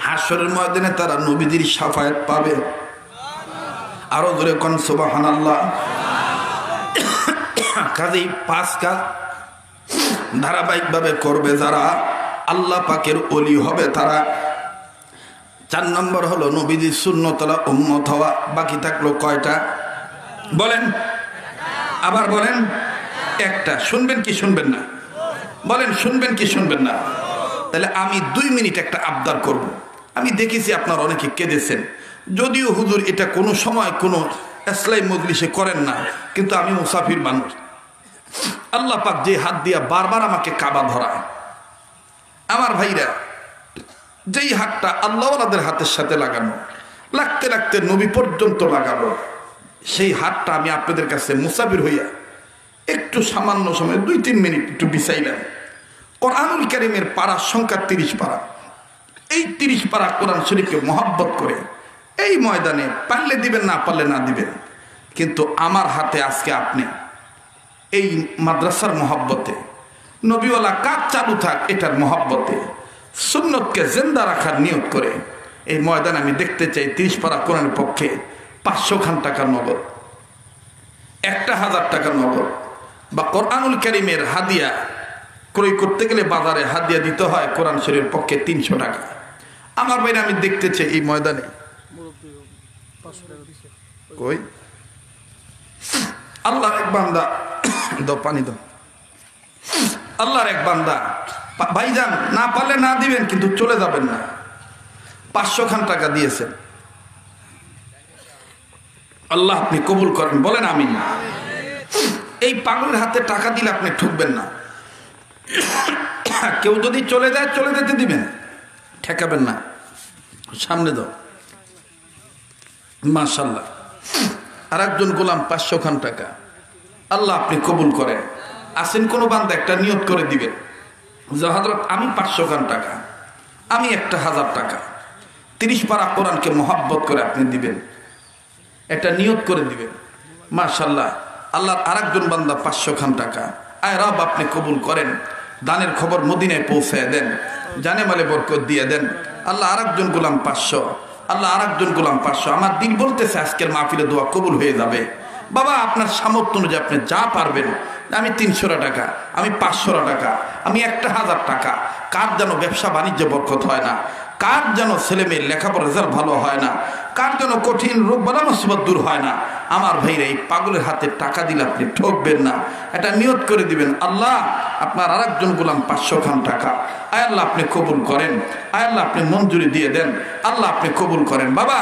Speaker 1: হাসরের ময়দানে তারা নবীজির শাফায়াত পাবে। আরো জোরে কোন সুবহানাল্লাহ। কাজেই 5 কাজ ধারাবাহিকভাবে করবে যারা, আল্লাহ পাকের ওলি হবে তারা। 4 নম্বর হলো নবীজির সুন্নত ওয়ালা উম্মত হওয়া। বাকি থাকলো কয়টা? বলেন, আবার বলেন। একটা। শুনবেন কি শুনবেন না? বলেন, শুনবেন কি শুনবেন না? তাহলে আমি 2 মিনিট একটা আবদার করব। আমি দেখেছি আপনারা অনেকে কেঁদেছেন, যদিও হুজুর এটা কোনো সময় কোনো ইসলামী মজলিসে করেন না, কিন্তু আমি মুসাফির মানুষ। আল্লাহ পাক যে হাত দিয়া বারবার আমাকে কাবা ধরায়, আমার ভাইরা, যেই হাতটা আল্লাহওয়ালাদের হাতের সাথে লাগানো, লাগতে লাগতে নবী পর্যন্ত লাগাবো, সেই হাতটা আমি আপনাদের কাছে মুসাফির হইয়া একটু সামান্য সময় 2-3 মিনিট একটু বিছাইলাম। কোরআনুল কারীমের পারা সংখ্যা 30 পারা। এই 30 পারা কোরআন শরীফকে মহব্বত করে এই ময়দানে পারলে দিবেন, না পারলে না দিবেন, কিন্তু আমার হাতে আজকে আপনি এই মাদ্রাসার মহব্বতে, নবীওয়ালা কাজ চালু থাক এটার মহব্বতে, সুন্নতকে জিন্দা রাখার নিয়ত করে এই ময়দান আমি দেখতে চাই 30 পারা কোরআনের পক্ষে 500 খান টাকার নগদ, 1000 টাকার নগদ, বা কোরআনুল কারীমের হাদিয়া ক্রয় করতে গেলে বাজারে হাদিয়া দিতে হয় কোরআন শরীফের পক্ষে 300 টাকা। আমার বাইরে আমি দেখতে চাই এই ময়দানে কই আল্লাহর এক বান্দা, দাও পানি দাও, আল্লাহর এক বান্দা, ভাইজান না পারলে না দিবেন, কিন্তু চলে যাবেন না। 500 খান টাকা দিয়েছেন, আল্লাহ আপনি কবুল করেন, বলেন আমিন। এই পাগলের হাতে টাকা দিলে আপনি ঠকবেন না। কেউ যদি চলে যায়, চলে যেতে দিবেন, ঠেকাবেন না। সামনে দাও, মাশাআল্লাহ। আর একজন গোলাম 500 খান টাকা, আল্লাহ আপনি কবুল করেন। আসেন কোনো বান্দা একটা নিয়ত করে দিবেন যে হযরত আমি 500 খান টাকা, আমি 1000 টাকা 30 পারা কোরআনকে মহব্বত করে আপনি দিবেন, একটা নিয়ত করে দিবেন। মাশাআল্লাহ, আল্লাহর আরেকজন বান্দা 500 খান টাকা, আয় রব আপনি কবুল করেন, দানের খবর মদিনায় পৌঁছায় দেন, জানে মালে বরকত দিয়ে দেন। আল্লাহ আরেকজন গোলাম 500, আল্লাহ আরেকজন গোলাম 500। আমার দিল বলতেছে আজকের মাহফিলে দোয়া কবুল হয়ে যাবে। বাবা আপনার সামর্থ্য অনুযায়ী আপনি যা পারবেন, আমি 300 টাকা, আমি 500 টাকা, আমি 1000 টাকা, কার যেন ব্যবসা বাণিজ্য বরকত হয় না, কার যেন ছেলে মেয়ের লেখাপড়ার রেজাল্ট ভালো হয় না, কার যেন কঠিন রোগ বালা মুসিবত দূর হয় না। আমার ভাইরা, এই পাগলের হাতে টাকা দিলে আপনি ঠকবেন না। এটা নিয়ত করে দিবেন, আল্লাহ আপনার আরেকজন গোলাম 500 খান টাকা, আয় আল্লাহ আপনি কবুল করেন, আয় আল্লাহ আপনি মঞ্জুরি দিয়ে দেন, আল্লাহ আপনি কবুল করেন। বাবা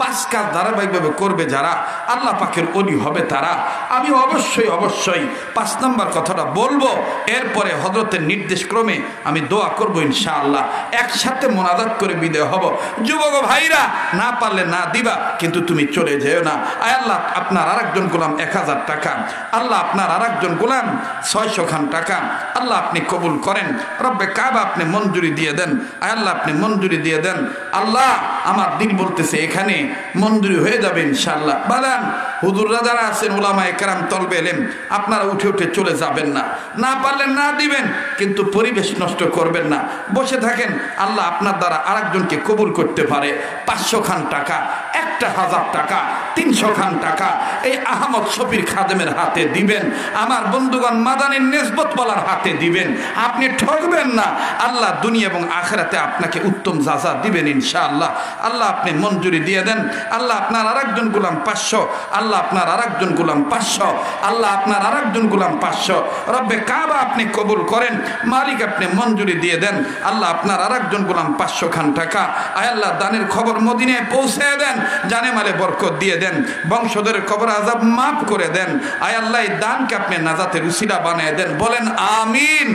Speaker 1: 5 কাজ ধারাবাহিকভাবে করবে যারা, আল্লাহ পাকের ওলি হবে তারা। আমি অবশ্যই 5 নম্বর কথাটা বলবো, এরপরে হযরতের নির্দেশ ক্রমে আমি দোয়া করবো ইনশাআল্লাহ। একসাথে মোনাজাত করে বিদায় হব। যুবক ভাইরা, না পারলে না দিবা, কিন্তু তুমি চলে যেও না। আয় আল্লাহ আপনার আরেকজন গোলাম 1000 টাকা, আল্লাহ আপনার আরেকজন গোলাম 600 খান টাকা, আল্লাহ আপনি কবুল করেন। রব্বে কাবা আপনি মঞ্জুরি দিয়ে দেন, আয় আল্লাহ আপনি মঞ্জুরি দিয়ে দেন। আল্লাহ আমার দিল বলতেছে এখানে মঞ্জুরি হয়ে যাবে ইনশাআল্লাহ। বাদান হুজুররা যারা আছেন, উলামায়ে কেরাম, তলবে ইলম, আপনারা উঠে উঠে চলে যাবেন না। না পারলেন না দিবেন, কিন্তু পরিবেশ নষ্ট করবেন না, বসে থাকেন। আল্লাহ আপনার দ্বারা আরেকজনকে কবুল করতে পারে। 500 খান টাকা, 1000 টাকা, 300 খান টাকা এই আহমদ শফির খাদেমের হাতে দিবেন। আমার বন্ধুগণ মাদানীর নেসবতওয়ালার হাতে দিবেন। আপনি ঠকবেন না। আল্লাহ দুনিয়া এবং আখিরাতে আপনাকে উত্তম জাযা দিবেন ইনশাআল্লাহ। আল্লাহ আপনি মঞ্জুরি দিয়ে দেন। আল্লাহ আপনার আরেকজন গোলাম 500, আল্লাহ আপনার আরেকজন গোলাম 500, আল্লাহ আপনার আরেকজন গোলাম 500। রব্বে কাবা আপনি কবুল করেন, মালিক আপনি মঞ্জুরি দিয়ে দেন। আল্লাহ আপনার আরেকজন গোলাম 500 খান টাকা, আয় আল্লাহ দানের খবর মদিনায় পৌঁছে দেন, জানে মালে বরকত দিয়ে দেন, বংশধরের কবর আযাব মাফ করে দেন। আয় আল্লাহ এই দানকে আপনি নাজাতের উসিলা বানিয়ে দেন, বলেন আমিন।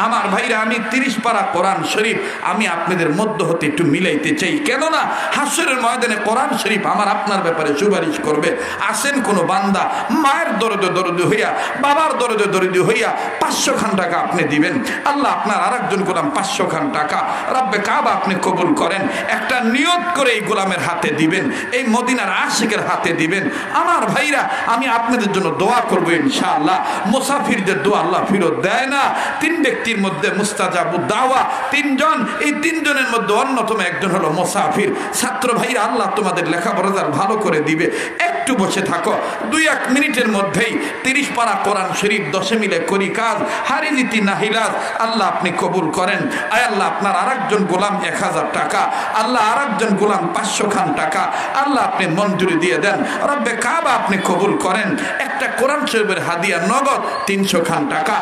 Speaker 1: আমার ভাইরা, আমি 30 পারা কোরআন শরীফ আমি আপনাদের মধ্য হতে একটু মিলাইতে চাই, কেননা হাসরের ময়দানে কোরআন শরীফ আমার আপনার ব্যাপারে সুপারিশ করবে। আসেন কোন বান্দা মায়ের দরদে হইয়া, বাবার দরদে হইয়া 500 খান টাকা আপনি দিবেন। আল্লাহ আপনার আরেকজন গোলাম 500 খান টাকা, রব্বে কাবা আপনি কবুল করেন। একটা নিয়ত করে এই গোলামের হাতে দিবেন, এই মদিনার আশিকের হাতে দিবেন। আমার ভাইরা, আমি আপনাদের জন্য দোয়া করবো ইনশাআল্লাহ। মুসাফিরদের দোয়া আল্লাহ ফিরত দেয় না। 3 ব্যক্তির মধ্যে মুস্তাজাবুদ দাওয়া 3 জন, এই 3 জনের মধ্যে অন্যতম একজন হলো মুসাফির। ছাত্র ভাইরা, আল্লাহ তোমাদের লেখাপড়া ভালো করে দিবে। একটু বসে থাকো, 2-1 মিনিটের মধ্যেই 30 পারা কোরআন শরীফ 10 মিলে করি কাজ, হারি নীতি নাহিলাজ আল্লাহ আপনি কবুল করেন। আয় আল্লাহ আপনার আরেকজন গোলাম 1000 টাকা, আল্লাহ আরেকজন গোলাম 500 খান টাকা, আল্লাহ আপনি মঞ্জুরি দিয়ে দেন। রব্বে কাবা আপনি কবুল করেন। একটা কোরআন শরীফের হাদিয়া নগদ 300 খান টাকা,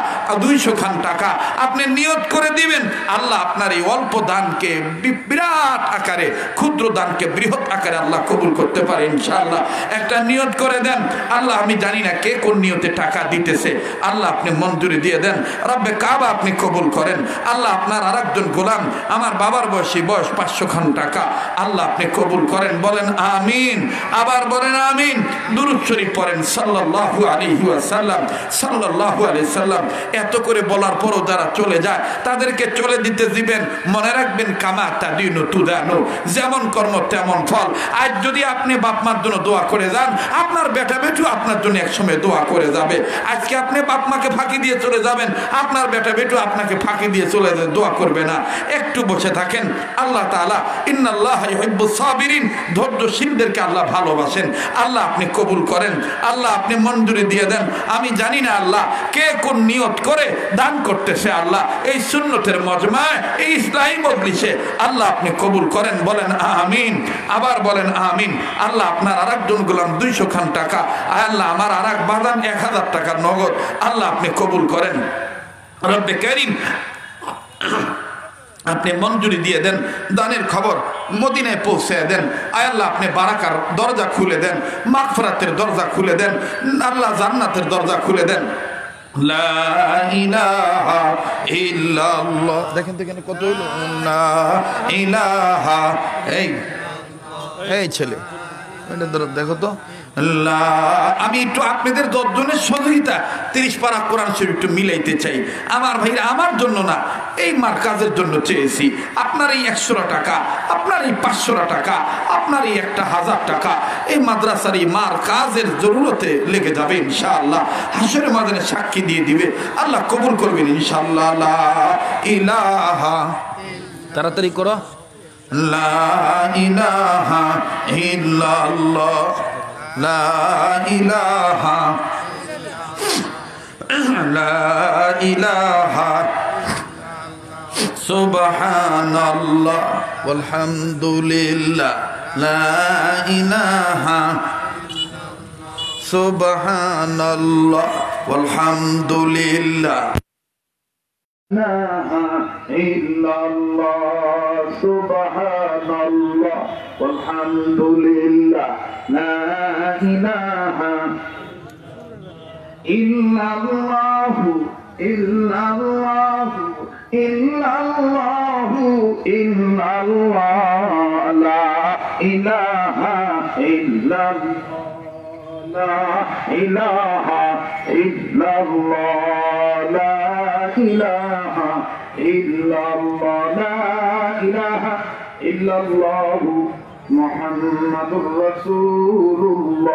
Speaker 1: 200 খান টাকা আপনি নিয়ত করে দিবেন। আল্লাহ আপনার এই অল্প দানকে বিরাট আকারে, ক্ষুদ্র দানকে বৃহৎ আকারে আল্লাহ কবুল করতে পারে ইনশাআল্লাহ। একটা নিয়ত করে দেন। আল্লাহ আমি জানি না কে কোন নিয়তে টাকা দিতেছে, আল্লাহ আপনি মঞ্জুরি দিয়ে দেন। রব্বে কাবা আপনি কবুল করেন। আল্লাহ আপনার আরেকজন গোলাম, আমার বাবার বয়স 500 খান টাকা, আল্লাহ আপনি কবুল করেন, বলেন আমিন। আবার বলেন আমিন। দুরূদ শরীফ পড়েন সাল্লাল্লাহু আলাইহি ওয়াসাল্লাম, সাল্লাল্লাহু আলাইহি সাল্লাম। এত করে বলার পরও যারা চলে যায় তাদেরকে চলে দিতে দিবেন। মনে রাখবেন, কামা তাদিনু তুদানু, যেমন কর্ম তেমন ফল। আজ যদি আপনি বাপ মার জন্য দোয়া করে যান, আপনার বেটা বেটু আপনার জন্য একসময় দোয়া করে যাবে। আজকে আপনি বাপ মাকে ফাঁকি দিয়ে চলে যাবেন, আপনার বেটা বেটু আপনাকে ফাঁকি দিয়ে চলে যাবে, দোয়া করবে না। একটু বসে থাকেন। আল্লাহ তাআলা ইন্নাল্লাহা ইউহিব্বুস সাবিরিন, ধৈর্যশীলদেরকে আল্লাহ ভালোবাসেন। আল্লাহ আপনি কবুল করেন, আল্লাহ আপনি মঞ্জুরি দিয়ে দেন। আমি জানি না আল্লাহ কে কোন নিয়ত করে দান করতেছে। আল্লাহ এই সুন্নতের মজমায়, এই ইসলামী মজলিসে আল্লাহ আপনি কবুল করেন, বলেন আমিন। আবার বলেন আমিন। আল্লাহ আপনার আরেকজন গোলাম 200 খান টাকা, আল্লাহ আমার আরেক বাদান 1000 টাকা নগদ, আল্লাহ আপনি কবুল করেন। রব্বে কারীম আপনি মঞ্জুরি দিয়ে দেন। দানের খবর মদিনায় পৌঁছে দেন। আয় আল্লাহ আপনি বারাকার দরজা খুলে দেন, মাগফিরাতের দরজা খুলে দেন, আল্লাহ জান্নাতের দরজা খুলে দেন। লা ইলাহা ইল্লাল্লাহ, দেখেন তো এখানে কত হলো, লা ইলাহা। এই ছেলে দেখো তো, আমি একটু আপনাদের 10 জনের সহযোগিতা 30 পারা কোরআন শরীফ একটু মিলাইতে চাই। আমার ভাইরা, আমার জন্য না, এই মার্কাজের জন্য চেয়েছি। আপনার এই 100 টাকা, আপনার এই 500 টাকা, আপনার এই 1000 টাকা এই মাদ্রাসার এই মার্কাজের জরুরতে লেগে যাবে ইনশাআল্লাহ। হাসরের ময়দানে সাক্ষী দিয়ে দিবে, আল্লাহ কবুল করবেন ইনশাআল্লাহ। লা ইলাহা, তাড়াতাড়ি করো, লা ইলাহা ইল্লাল্লাহ, লা ইলাহা, লা ইলাহা সুবহানাল্লাহ ওয়ালহামদুলিল্লাহ লা ইলাহা সুবহানাল্লাহ ওয়ালহামদুলিল্লাহ লা ইল্লাল্লাহ সুবহানাল্লাহ ওয়ালহামদুলিল্লাহ লা ইলাহা ইল্লাল্লাহু ইল্লাল্লাহু ইল্লাল্লাহু ইল্লাল্লাহ লা ইলাহা ইল্লাল্লাহ লা ইলাহা ইল্লাল্লাহ লা ইলাহা ইল্লাল্লাহ লা ইলাহা ইল্লাল্লাহু মুহাম্মাদুর রাসূলুল্লাহ